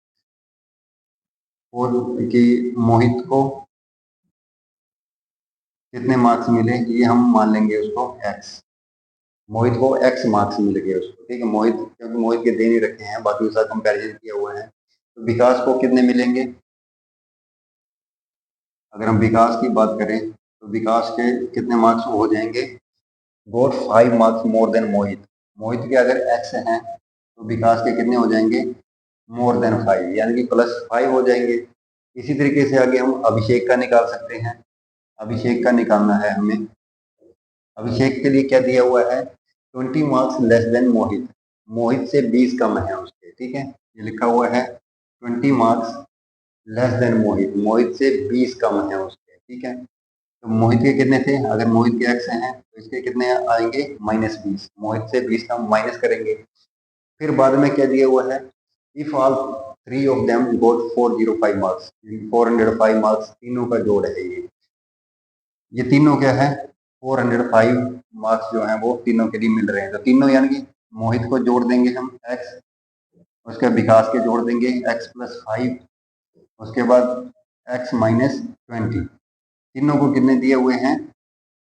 और कि मोहित को कितने मार्क्स मिले, ये हम मान लेंगे उसको x। मोहित को x मार्क्स मिल गए उसको, ठीक है। मोहित, क्योंकि मोहित के दे नहीं रखे हैं, बाकी उसका कंपैरिजन किया हुआ है। तो विकास को कितने मिलेंगे, अगर हम विकास की बात करें तो विकास के कितने मार्क्स हो जाएंगे, गोट 5 मार्क्स मोर देन मोहित। मोहित के अगर x हैं तो विकास के कितने हो जाएंगे, मोर देन 5, यानी कि +5 हो जाएंगे। इसी तरीके से आगे हम अभिषेक का निकाल सकते हैं। अभिषेक का निकालना है हमें। अभिषेक के लिए क्या दिया हुआ है, 20 marks less than Mohit. Mohit से 20 कम है उसके, ठीक है। ये लिखा हुआ है 20 marks less than Mohit, Mohit से 20 कम है उसके, ठीक है। तो मोहित के कितने थे, अगर मोहित के x हैं तो इसके कितने आएंगे -20, मोहित से 20 कम माइनस करेंगे। फिर बाद में क्या दिया हुआ है, if all 3 of them got 405 marks, 405 marks तीनों का जोड़ है ये तीनों क्या है 405 मार्क्स जो है वो तीनों के लिए मिल रहे हैं। तो तीनों यानी कि मोहित को जोड़ देंगे हम x, उसके विकास के जोड़ देंगे x+5, उसके बाद x -20, तीनों को कितने दिए हुए हैं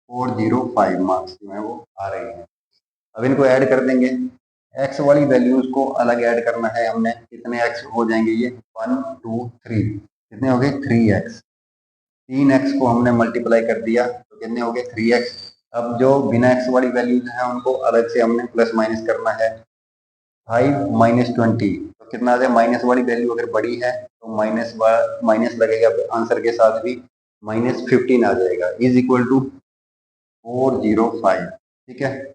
405 मार्क्स जो है वो आ रहे हैं। अब इनको ऐड कर देंगे, x वाली वैल्यूज को अलग ऐड करना है हमने। कितने x हो जाएंगे ये 1 2 3, कितने हो गए 3x। 3x को हमने मल्टीप्लाई कर दिया तो कितने हो गए 3x। अब जो बिना x वाली वैल्यूज हैं उनको अलग से हमने प्लस माइनस करना है। 5 -20 तो कितना आ जाए, माइनस वाली वैल्यू अगर बड़ी है तो माइनस लगेगा आंसर के साथ भी, -15 आ जाएगा, इज इक्वल टू 405, ठीक है।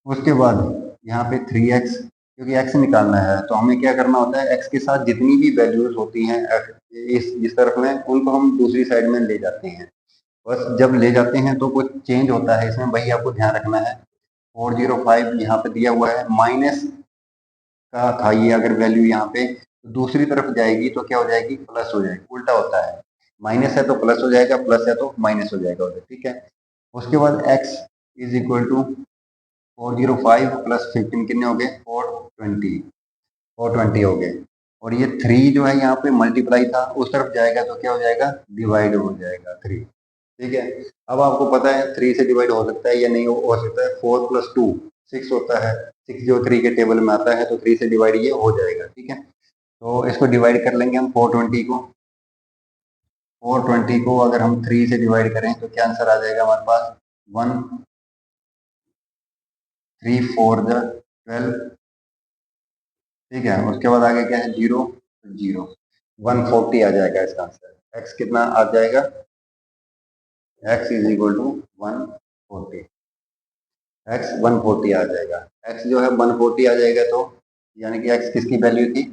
उसके बाद यहाँ पे 3x, क्योंकि x निकालना है तो हमें क्या करना होता है, x के साथ जितनी भी वैल्यूज होती हैं इस तरफ में, उनको हम दूसरी साइड में ले जाते हैं। बस जब ले जाते हैं तो कुछ चेंज होता है इसमें, वही आपको ध्यान रखना है। 405 यहाँ पे दिया हुआ है, माइनस का था ये, अगर वैल्यू यहाँ पे तो दूसरी तरफ जाएगी तो क्या हो जाएगी, प्लस हो जाएगी, उल्टा होता है। माइनस है तो प्लस हो जाएगा, प्लस है तो माइनस हो जाएगा उधर, ठीक है। उसके बाद x is equal to 405 plus 15 कितने हो गए 420 हो गए। और ये 3 जो है यहाँ पे मल्टीप्लाई था, उस तरफ जाएगा तो क्या हो जाएगा, डिवाइड हो जाएगा 3, ठीक है। अब आपको पता है 3 से डिवाइड हो सकता है या नहीं हो सकता है, 4 + 2 6 होता है, 6 जो 3 के टेबल में आता है, तो 3 से डिवाइड ये हो जाएगा, ठीक है। तो इसको डिवाइड कर लेंगे हम 420 को। 420 को अगर हम 3 से डिवाइड करें तो क्या आंसर आ जाएगा हमारे पास, 1 3 4 12, ठीक है। उसके बाद आगे क्या है, 0 0, 140 आ जाएगा इसका आंसर। एक्स कितना आ जाएगा, x is equal to 140, x 140 आ जाएगा। एक्स जो है 140 आ जाएगा, तो यानी कि एक्स किसकी वैल्यू थी,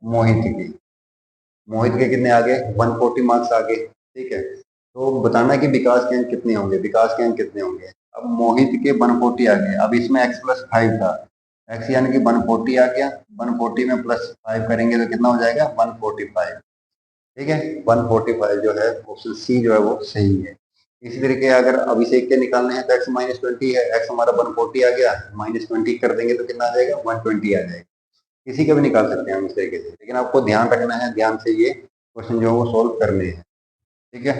मोहित की। मोहित के कितने आ गए, 140 मार्क्स आ गए, ठीक है। तो बताना कि विकास के अंक कितने होंगे, विकास के अंक कितने होंगे। अब मोहित के 140 आ गए, अब इसमें x प्लस 5 था, x यानी कि 140 आ गया, 140 में प्लस 5 करेंगे तो कितना हो जाएगा, 145, ठीक है। 145 जो है ऑप्शन सी जो है वो सही है। इसी तरीके अगर अभिषेक के निकालने हैं तो x माइनस 20 है, x हमारा 140 आ गया, माइनस 20 कर देंगे तो कितना आ जाएगा, 120 आ जाएगा। किसी का भी निकाल सकते हैं हम इस तरीके से, लेकिन आपको ध्यान रखना है, ध्यान से ये क्वेश्चन जो है वो सोल्व करने हैं, ठीक है।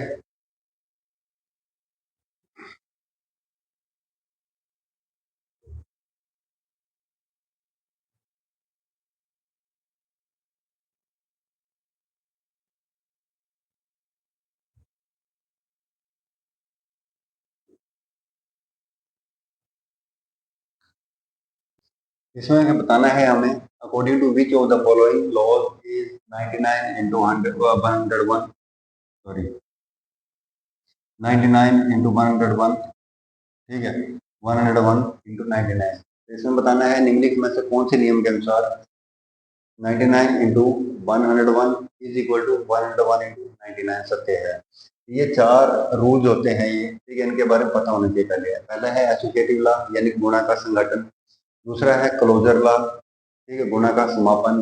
इसमें हमें बताना है हमें, according to which of the following laws is 99 into 101, sorry 99 into 101, ठीक है, 101 इंटू 99। इसमें बताना है निम्नलिखित में से कौन से नियम के अनुसार 99 into 101 is equal to 101 into 99 सत्य है। ये 4 रूल्स होते हैं ये, ठीक है, इनके बारे में पता होना चाहिए पहले। पहला है एसोसिएटिव लॉ यानी कि गुणा का संगठन, दूसरा है क्लोजर लॉ, ठीक है, गुणा का समापन,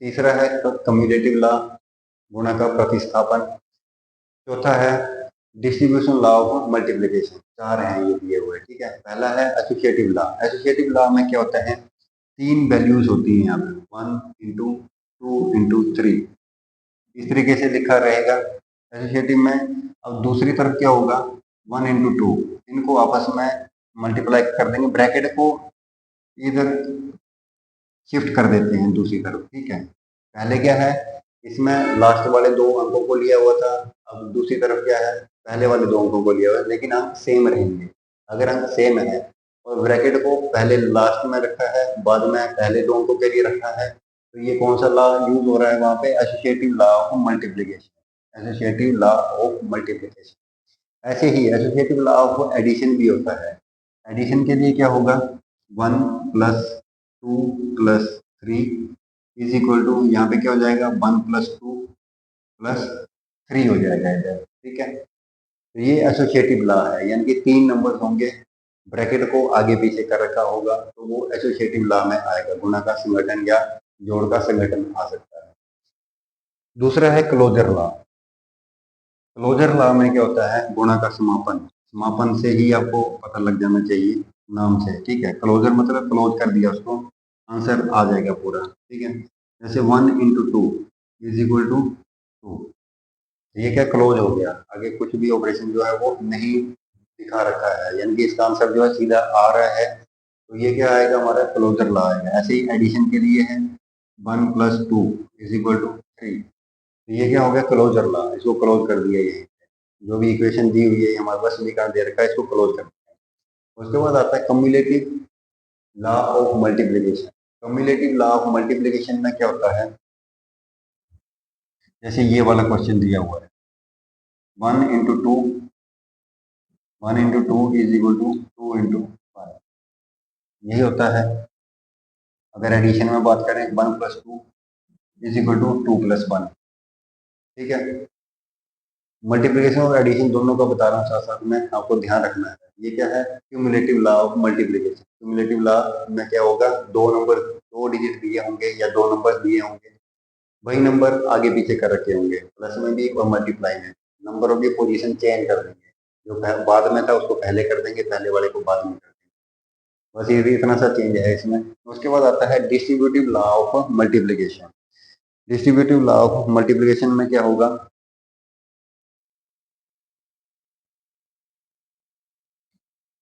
तीसरा है कम्युलेटिव लॉ, गुणा का प्रतिस्थापन, चौथा है डिस्ट्रीब्यूशन लॉ ऑफ मल्टीप्लिकेशन। 4 हैं ये दिए हुए, ठीक है। पहला है एसोसिएटिव लॉ। एसोसिएटिव लॉ में क्या होता है, 3 वैल्यूज होती हैं यहाँ पे, 1 इंटू 2 इंटू 3, इस तरीके से लिखा रहेगा एसोसिएटिव में। अब दूसरी तरफ क्या होगा, 1 इंटू 2, इनको आपस में मल्टीप्लाई कर देंगे, ब्रैकेट को इधर शिफ्ट कर देते हैं दूसरी तरफ, ठीक है। पहले क्या है, इसमें लास्ट वाले 2 अंकों को लिया हुआ था, अब दूसरी तरफ क्या है, पहले वाले 2 अंकों को लिया हुआ है, लेकिन अंक सेम रहेंगे। अगर अंक सेम है और ब्रैकेट को पहले लास्ट में रखा है, बाद में पहले 2 अंकों के लिए रखा है, तो ये कौन सा लॉ यूज हो रहा है वहां पे, associative law of multiplication, associative law of multiplication. ऐसे ही एसोसिएटिव लॉ ऑफ एडिशन भी होता है। एडिशन के लिए क्या होगा, 1 plus 2 plus 3 is equal to, यहाँ पे क्या हो जाएगा, 1 प्लस 2 प्लस 3 हो जाएगा इधर, ठीक है। तो ये एसोसिएटिव लॉ है, यानी कि 3 नंबर होंगे, ब्रैकेट को आगे पीछे कर रखा होगा, तो वो एसोसिएटिव लॉ में आएगा, गुणा का संगठन या जोड़ का संगठन आ सकता है। दूसरा है क्लोजर लॉ। क्लोजर लॉ में क्या होता है, गुणा का समापन। समापन से ही आपको पता लग जाना चाहिए नाम से, ठीक है। क्लोजर मतलब क्लोज कर दिया उसको, आंसर आ जाएगा पूरा, ठीक है। जैसे 1 इंटू 2 इज इक्वल टू 2, ये क्या क्लोज हो गया, आगे कुछ भी ऑपरेशन जो है वो नहीं दिखा रखा है, यानी कि इसका आंसर जो है सीधा आ रहा है, तो ये क्या आएगा, हमारा क्लोजर लॉ आएगा। ऐसे ही एडिशन के लिए है, 1 प्लस 2 इज इक्वल टू 3, तो ये क्या हो गया, क्लोजर लॉ, इसको क्लोज कर दिया। ये जो भी इक्वेशन दी हुई है हमारे पास समीकरण दे रखा है, इसको क्लोज करते हैं। उसके बाद आता है cumulative law of multiplication. Cumulative law of multiplication में क्या होता है, जैसे ये वाला क्वेश्चन दिया हुआ है, 1 into 2, 1 into 2 is equal to 2 into 5, यही होता है। अगर एडिशन में बात करें, 1 plus 2 is equal to 2 plus 1, ठीक है। मल्टीप्लिकेशन और एडिशन दोनों का बता रहा हूँ साथ साथ में, आपको ध्यान रखना है। ये क्या है, cumulative law of multiplication. Cumulative law में क्या होगा, 2 डिजिट दिए होंगे या 2 नंबर दिए होंगे, वही नंबर आगे पीछे कर रखे होंगे, प्लस में भी और मल्टीप्लाई में, नंबरों की पोजीशन चेंज कर देंगे, जो बाद में था उसको पहले कर देंगे, पहले वाले को बाद में कर देंगे, बस ये भी इतना सा चेंज है इसमें। उसके बाद आता है distributive law of multiplication. Distributive law of multiplication में क्या होगा,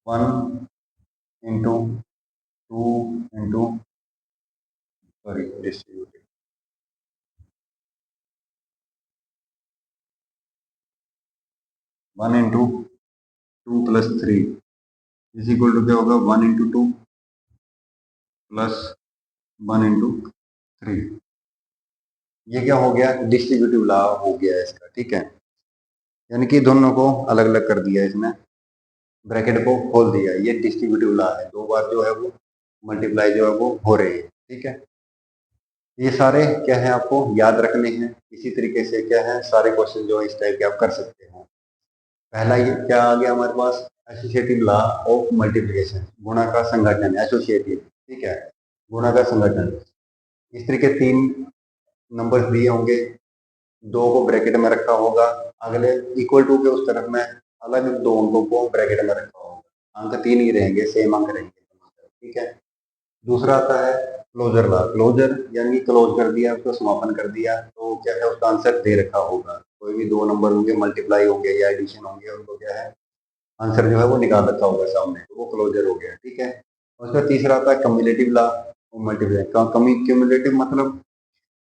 1 into 2 into sorry distributed 1 into 2 plus 3 is equal to क्या होगा 1 इंटू 2 प्लस 1 इंटू 3। ये क्या हो गया डिस्ट्रीब्यूटिव लॉ हो गया इसका, ठीक है। यानी कि दोनों को अलग अलग कर दिया इसने, ब्रैकेट को खोल दिया, ये डिस्ट्रीब्यूटिव लॉ है, दो बार जो है वो मल्टीप्लाई जो है वो हो रही है, ठीक है। ये सारे क्या है आपको याद रखने हैं। इसी तरीके से क्या है सारे क्वेश्चन जो है इस टाइप के आप कर सकते हो। पहला ये क्या आ गया हमारे पास एसोसिएटिव लॉ ऑफ मल्टीप्लिकेशन, गुणा का संगठन, एसोसिएटिव, ठीक है, गुणा का संगठन। इस तरीके तीन नंबर दिए होंगे, दो को ब्रैकेट में रखा होगा, अगले इक्वल टू के उस तरफ में अलग दो अंकों को ब्रैकेट में रखा होगा, अंक तीन ही रहेंगे, सेम अंक रहेंगे, ठीक है। दूसरा आता है क्लोजर लॉ, क्लोजर यानी क्लोज कर दिया, उसको समापन कर दिया, तो क्या है उसका आंसर दे रखा होगा। कोई भी दो नंबर होंगे मल्टीप्लाई होंगे या एडिशन होंगे, उनको क्या है आंसर जो है वो निकाल रखा होगा सामने, तो वो क्लोजर हो गया, ठीक है। उसका तीसरा आता है कम्युलेटिव लॉ मल्टीप्लाई, कम्युलेटिव मतलब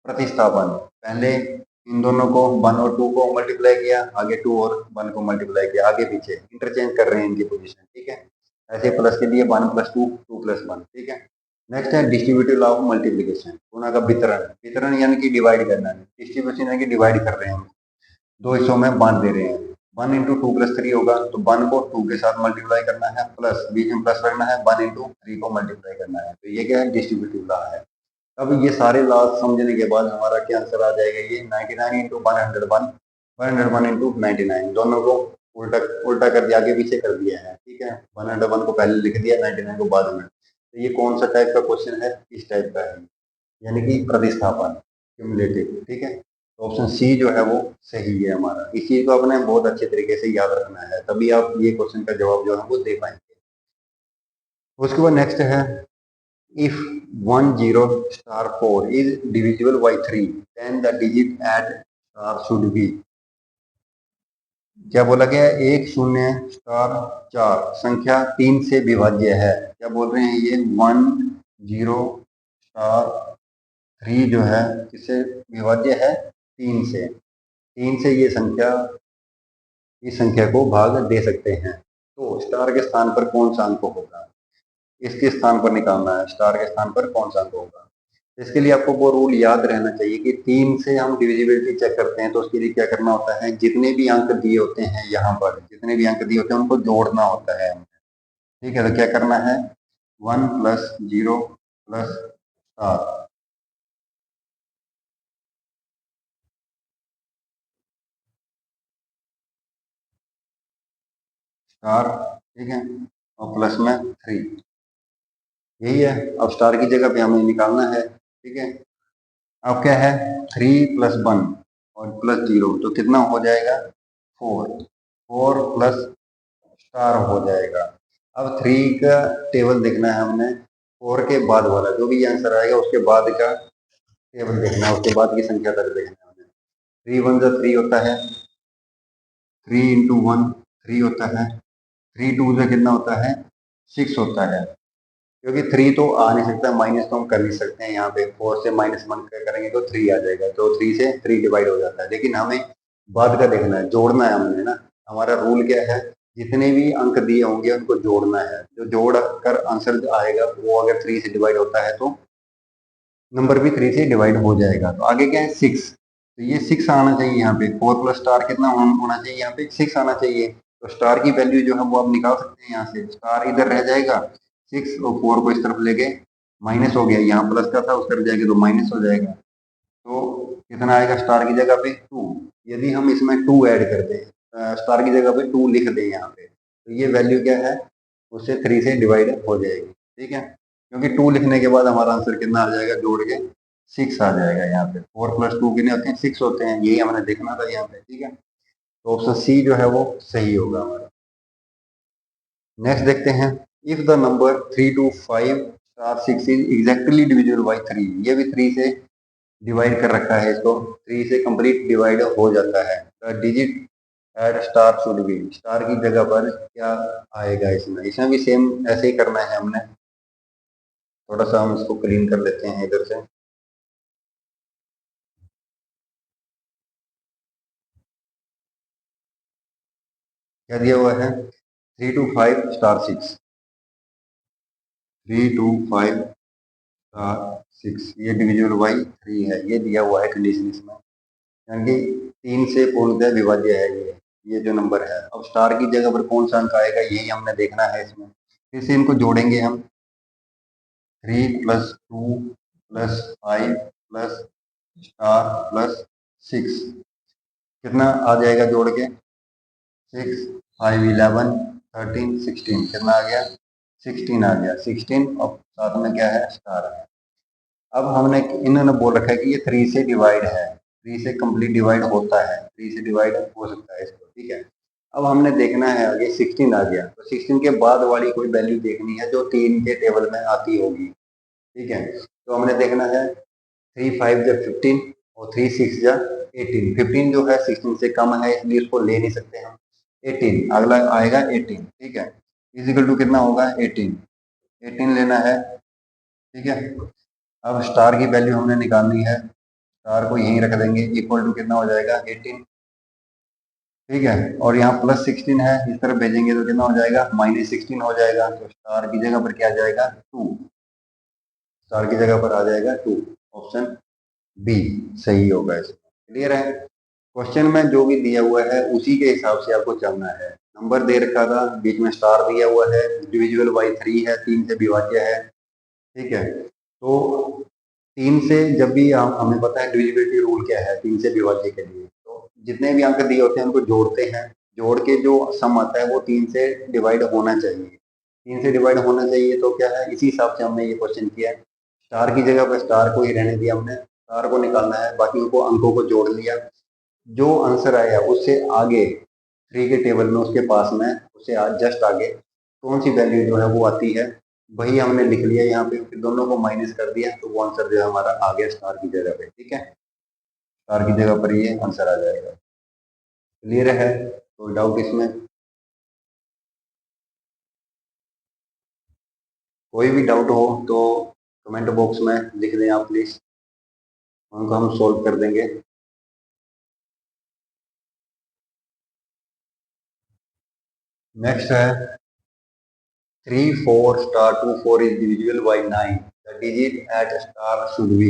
प्रतिस्थापन। पहले इन दोनों को 1 और 2 को मल्टीप्लाई किया, आगे 2 और 1 को मल्टीप्लाई किया, आगे पीछे इंटरचेंज कर रहे हैं इनकी पोजीशन, ठीक है। ऐसे प्लस के लिए 1 प्लस 2 2 प्लस 1, ठीक है। नेक्स्ट है डिस्ट्रीब्यूटिव लॉ ऑफ मल्टीप्लिकेशन, गुणा का वितरण, वितरण यानी कि डिवाइड करना है, डिस्ट्रीब्यूशन यानी कि डिवाइड कर रहे हैं, दो हिस्सों में बांट दे रहे हैं। 1 इंटू 2 प्लस 3 होगा, तो 1 को 2 के साथ मल्टीप्लाई करना है, प्लस बीच में प्लस रखना है, 1 इंटू 3 को मल्टीप्लाई करना है, तो ये क्या है डिस्ट्रीब्यूटिव लॉ है। अब ये सारे लॉज समझने के बाद हमारा क्या आंसर आ जाएगा, ये 99 इंटू 101, 101 इंटू 99, दोनों को उल्टा उल्टा कर दिया, आगे पीछे कर दिया है, ठीक है। 101 को पहले लिख दिया, 99 को बाद में। तो ये कौन सा टाइप का क्वेश्चन है, इस टाइप का है, यानी कि प्रतिस्थापन, क्यूमुलेटिव, ठीक है। तो ऑप्शन सी जो है वो सही है हमारा। इस चीज को अपने बहुत अच्छे तरीके से याद रखना है, तभी आप ये क्वेश्चन का जवाब जो है वो दे पाएंगे। उसके बाद नेक्स्ट है if 10*4 is divisible by 3 then the digit at star should be, क्या बोला गया है 10*4 संख्या 3 से विभाज्य है, क्या बोल रहे हैं ये 10*3 जो है किससे विभाज्य है 3 से, 3 से ये संख्या इस संख्या को भाग दे सकते हैं, तो स्टार के स्थान पर कौन सा अंक होगा, इसके स्थान पर निकालना है, स्टार के स्थान पर कौन सा अंक होगा। इसके लिए आपको वो रूल याद रहना चाहिए कि 3 से हम डिविजिबिलिटी चेक करते हैं, तो उसके लिए क्या करना होता है, जितने भी अंक दिए होते हैं यहाँ पर, जितने भी अंक दिए होते हैं उनको जोड़ना होता है, ठीक है। तो क्या करना है 1 प्लस 0 प्लस स्टार, स्टार, ठीक है, और प्लस में 3, यही है। अब स्टार की जगह पे हमें निकालना है, ठीक है। अब क्या है 3 प्लस 1 और प्लस 0, तो कितना हो जाएगा 4, 4 प्लस स्टार हो जाएगा। अब 3 का टेबल देखना है हमने, 4 के बाद वाला जो भी आंसर आएगा उसके बाद का टेबल देखना है, उसके बाद की संख्या तक देखना है हमें। 3 1 जा 3 होता है, 3 इंटू 1 3 होता है, 3 2 से कितना होता है 6 होता है, क्योंकि 3 तो आ नहीं सकता, माइनस तो हम कर नहीं सकते हैं, यहाँ पे 4 से -1 करेंगे तो 3 आ जाएगा, तो 3 से 3 डिवाइड हो जाता है, लेकिन हमें बाद का देखना है, जोड़ना है हमने ना। हमारा रूल क्या है, जितने भी अंक दिए होंगे उनको जोड़ना है, जो जोड़ कर आंसर आएगा वो अगर 3 से डिवाइड होता है तो नंबर भी 3 से डिवाइड हो जाएगा। तो आगे क्या है 6, तो ये 6 आना चाहिए यहाँ पे, 4 प्लस स्टार कितना होना चाहिए, यहाँ पे 6 आना चाहिए। तो स्टार की वैल्यू जो है वो आप निकाल सकते हैं यहाँ से, स्टार इधर रह जाएगा, 6 और 4 को इस तरफ लेके माइनस हो गया, यहाँ प्लस का था उस तरफ जाएगा तो माइनस हो जाएगा, तो कितना आएगा स्टार की जगह पे 2। यदि हम इसमें 2 ऐड कर दें, स्टार की जगह पे 2 लिख दें यहाँ पे, तो ये वैल्यू क्या है उससे 3 से डिवाइड हो जाएगी, ठीक है। क्योंकि 2 लिखने के बाद हमारा आंसर कितना आ जाएगा, जोड़ के 6 आ जाएगा यहाँ पे। 4 प्लस 2 कितने होते हैं 6 होते हैं, यही हमने देखना था यहाँ पे, ठीक है। तो ऑप्शन सी जो है वो सही होगा हमारा। नेक्स्ट देखते हैं, if the number 3 to 5 star 6 is exactly divisible by 3, ये भी 3 से डिवाइड कर रखा है इसको, 3 से कंप्लीट डिवाइड हो जाता है, the digit at star should be, star की जगह पर क्या आएगा इसमें, इसमें भी सेम ऐसे ही करना है हमने। थोड़ा सा हम इसको क्लीन कर लेते हैं इधर से। क्या दिया हुआ है? 3 2 5 6। 3 2 5 6 ये डिविजिबल बाई 3 है, ये दिया हुआ है कंडीशन इसमें, यानी कि 3 से पूर्णतः विभाज्य है ये जो नंबर है। अब स्टार की जगह पर कौन सा अंक आएगा यही हमने देखना है इसमें। फिर से इनको जोड़ेंगे हम, 3 + 2 + 5 + स्टार + 6 कितना आ जाएगा जोड़ के? 6 5 11 13 16 कितना आ गया? 16 आ गया। 16 और साथ में क्या है? स्टार है। अब हमने इन्होंने बोल रखा है कि ये 3 से डिवाइड है, 3 से कंप्लीट डिवाइड होता है, 3 से डिवाइड हो सकता है इसको, ठीक है। अब हमने देखना है आगे 16 आ गया, तो 16 के बाद वाली कोई वैल्यू देखनी है जो 3 के टेबल में आती होगी, ठीक है। तो हमने देखना है 3 5 जा 15 और 3 6 जा 18। 15 जो है 16 से कम है इसलिए उसको ले नहीं सकते हम। 18 अगला आएगा 18, ठीक है। इजिकल टू कितना होगा? 18। 18 लेना है, ठीक है। अब स्टार की वैल्यू हमने निकालनी है, स्टार को यहीं रख देंगे, इक्वल टू कितना हो जाएगा? 18, ठीक है। और यहाँ +16 है, इस तरफ भेजेंगे तो कितना हो जाएगा? -16 हो जाएगा। तो स्टार की जगह पर क्या आ जाएगा? 2। स्टार की जगह पर आ जाएगा 2। ऑप्शन बी सही होगा इसमें। क्लियर है? क्वेश्चन में जो भी दिया हुआ है उसी के हिसाब से आपको चलना है। नंबर दे रखा था, बीच में स्टार दिया हुआ है, डिविजिबल बाई 3 है, 3 से विभाज्य है, ठीक है। तो 3 से जब भी हमें पता है डिविजिबिलिटी रूल क्या है 3 से विभाज्य के लिए, तो जितने भी अंक दिए होते हैं उनको जोड़ते हैं, जोड़ के जो सम आता है वो 3 से डिवाइड होना चाहिए। 3 से डिवाइड होना चाहिए तो क्या है, इसी हिसाब से हमने ये क्वेश्चन किया है। स्टार की जगह पर स्टार को ही रहने दिया हमने, स्टार को निकालना है, बाकी उनको अंकों को जोड़ लिया, जो आंसर आया उससे आगे 3 के टेबल में उसके पास में उससे जस्ट आगे कौन सी वैल्यू जो है वो आती है वही हमने लिख लिया यहाँ पे, फिर दोनों को माइनस कर दिया तो वो आंसर जो है हमारा आ गया स्टार की जगह पे, ठीक है। स्टार की जगह पर ये आंसर आ जाएगा। क्लियर है? कोई डाउट इसमें? कोई भी डाउट हो तो कमेंट बॉक्स में लिख दें आप प्लीज, उनको हम सोल्व कर देंगे। नेक्स्ट है 3 4 * 2 4 is divisible by 9, the digit at star should be।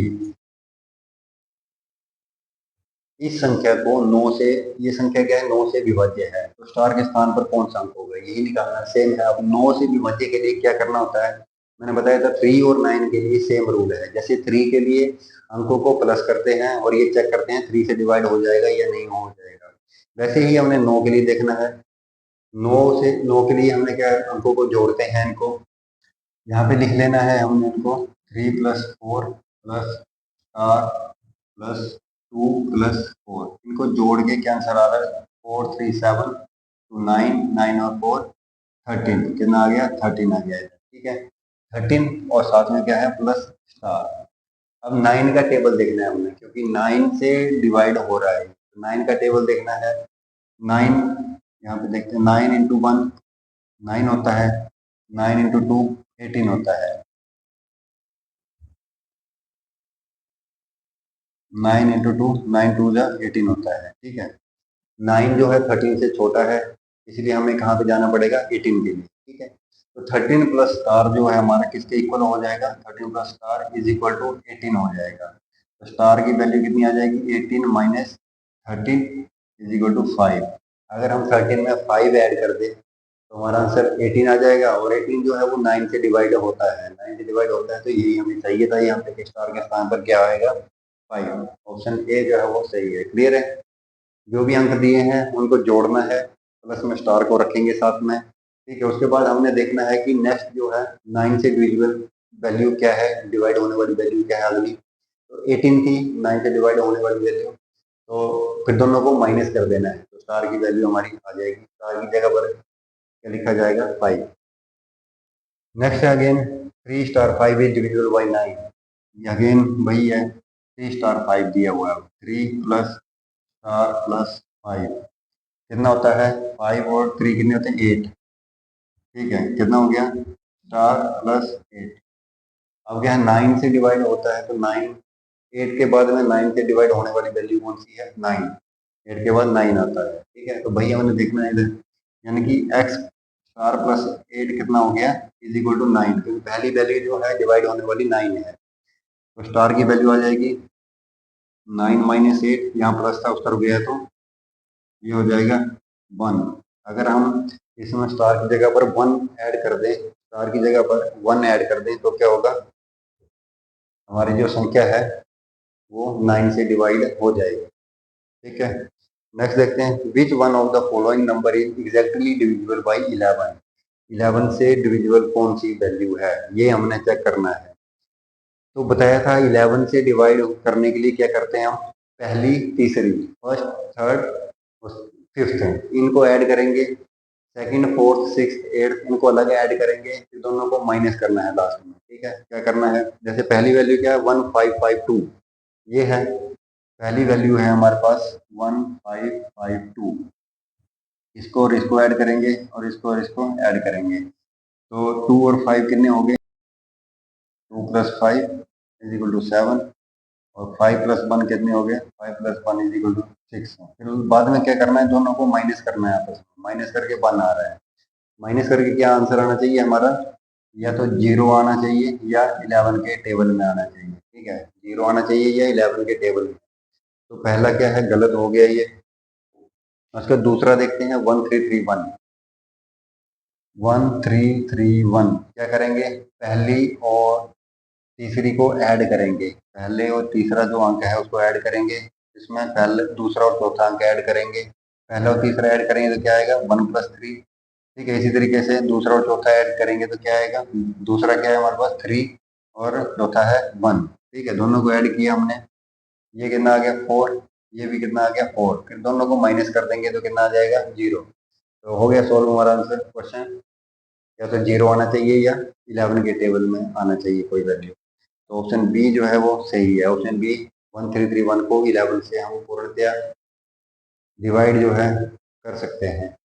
इस संख्या को 9 से, ये संख्या क्या है? 9 से विभाज्य है, तो स्टार के स्थान पर कौन सा अंक होगा यही निकालना सेम है। अब 9 से विभाज्य के लिए क्या करना होता है? मैंने बताया था 3 और 9 के लिए सेम रूल है। जैसे 3 के लिए अंकों को प्लस करते हैं और ये चेक करते हैं 3 से डिवाइड हो जाएगा या नहीं हो जाएगा, वैसे ही हमने 9 के लिए देखना है। 9 के लिए हमने क्या, अंकों को जोड़ते हैं, इनको यहाँ पे लिख लेना है हमने इनको, 3 + 4 + स्टार + 2 + 4, इनको जोड़ के क्या आंसर आ रहा है? 4 3 7 तो 9, 9 और 4 13, कितना आ गया? 13 आ गया है, ठीक है। 13 और साथ में क्या है? Plus star. अब 9 का टेबल देखना है हमने, क्योंकि 9 से डिवाइड हो रहा है, तो 9 का टेबल देखना है। 9 यहाँ पे देखते हैं, 9 × 1 9 होता है, 9 × 2 18 होता है, 9 × 2 9 2 जा 18 होता है, ठीक है। 9 जो है 13 से छोटा है, इसलिए हमें कहाँ पे जाना पड़ेगा? 18 के लिए, ठीक है। तो 13 + स्टार जो है हमारा किसके इक्वल हो जाएगा? 13 + स्टार इज इक्वल टू 18 हो जाएगा। तो स्टार की वैल्यू कितनी आ जाएगी? 18 - 13 इज इक्वल टू 5। अगर हम 13 में 5 ऐड कर दें तो हमारा आंसर 18 आ जाएगा, और 18 जो है वो 9 से डिवाइड होता है, 9 से डिवाइड होता है, तो यही हमें चाहिए था यहाँ पे कि स्टार के स्थान पर क्या आएगा? 5। ऑप्शन ए जो है वो सही है। क्लियर है? जो भी अंक दिए हैं उनको जोड़ना है, प्लस में स्टार को रखेंगे साथ में, ठीक है। उसके बाद हमने देखना है कि नेक्स्ट जो है 9 से डिविजिबल वैल्यू क्या है, डिवाइड होने वाली वैल्यू क्या है अगली, तो 18 थी 9 से डिवाइड होने वाली वैल्यू, तो फिर दोनों को माइनस कर देना है, तो स्टार की वैल्यू हमारी आ जाएगी, स्टार की जगह पर क्या लिखा जाएगा? 5। नेक्स्ट है again 3 * 5 is divisible by 9, again वही है, 3 * 5 दिया हुआ है, 3 + स्टार + 5 कितना होता है? 5 और 3 कितने होते हैं? 8, ठीक है। कितना हो गया? स्टार + 8। अब क्या है, 9 से डिवाइड होता है तो 9, 8 के बाद में 9 से डिवाइड होने वाली वैल्यू कौन सी है, 9। 8 के बाद 9 आता है, ठीक है। तो भैया हमने देखना है इधर, यानी कि एक्स स्टार प्लस 8 कितना हो गया, इज इक्वल टू 9, क्योंकि पहली वैल्यू जो है डिवाइड होने वाली 9 है, तो स्टार की वैल्यू आ जाएगी 9 माइनस 8, यहाँ प्लस था उस तरफ गया तो ये हो जाएगा 1। अगर हम इसमें स्टार की जगह पर 1 ऐड कर दें, स्टार की जगह पर 1 ऐड कर दें तो क्या होगा, हमारी जो संख्या है वो 9 से डिवाइड हो जाएगी, ठीक है। नेक्स्ट देखते हैं, which one of the following number is exactly divisible by 11। 11 से डिविजिबल कौन सी वैल्यू है, ये हमने चेक करना है। तो बताया था 11 से डिवाइड करने के लिए क्या करते हैं हम, पहली तीसरी, फर्स्ट थर्ड फिफ्थ, इनको ऐड करेंगे, सेकंड फोर्थ सिक्स एट्थ इनको अलग ऐड करेंगे, फिर दोनों को माइनस करना है लास्ट में, ठीक है। क्या करना है, जैसे पहली वैल्यू क्या है 1552, ये है पहली वैल्यू है हमारे पास 1552, इसको और इसको ऐड करेंगे और इसको और इसको ऐड करेंगे, तो 2 और 5 कितने हो गए, 2 प्लस 5 इज इक्वल टू 7, और 5 प्लस 1 कितने हो गए, 5 प्लस 1 इज इक्वल टू 6। फिर बाद में क्या करना है, दोनों को माइनस करना है आपस में, माइनस करके 1 आ रहा है, माइनस करके क्या आंसर आना चाहिए हमारा, या तो 0 आना चाहिए या 11 के टेबल में आना चाहिए, ठीक है। 0 आना चाहिए या 11 के टेबल में, तो पहला क्या है, गलत हो गया ये। उसका दूसरा देखते हैं 1331, 1331 क्या करेंगे, पहली और तीसरी को ऐड करेंगे, पहले और तीसरा जो अंक है उसको ऐड करेंगे, इसमें पहले दूसरा और चौथा अंक ऐड करेंगे, पहला और तीसरा ऐड करेंगे तो क्या आएगा 1+3, ठीक है। इसी तरीके से दूसरा और चौथा ऐड करेंगे तो क्या आएगा, दूसरा क्या है हमारे पास 3 और चौथा है 1, ठीक है। दोनों को ऐड किया हमने, ये कितना आ गया 4, ये भी कितना आ गया 4, फिर दोनों को माइनस कर देंगे तो कितना आ जाएगा 0। तो हो गया सॉल्व हमारा आंसर क्वेश्चन, या तो 0 आना चाहिए या 11 के टेबल में आना चाहिए कोई वैल्यू, तो ऑप्शन बी जो है वो सही है, ऑप्शन बी 1331 को 11 से हम पूर्णतया डिवाइड जो है कर सकते हैं।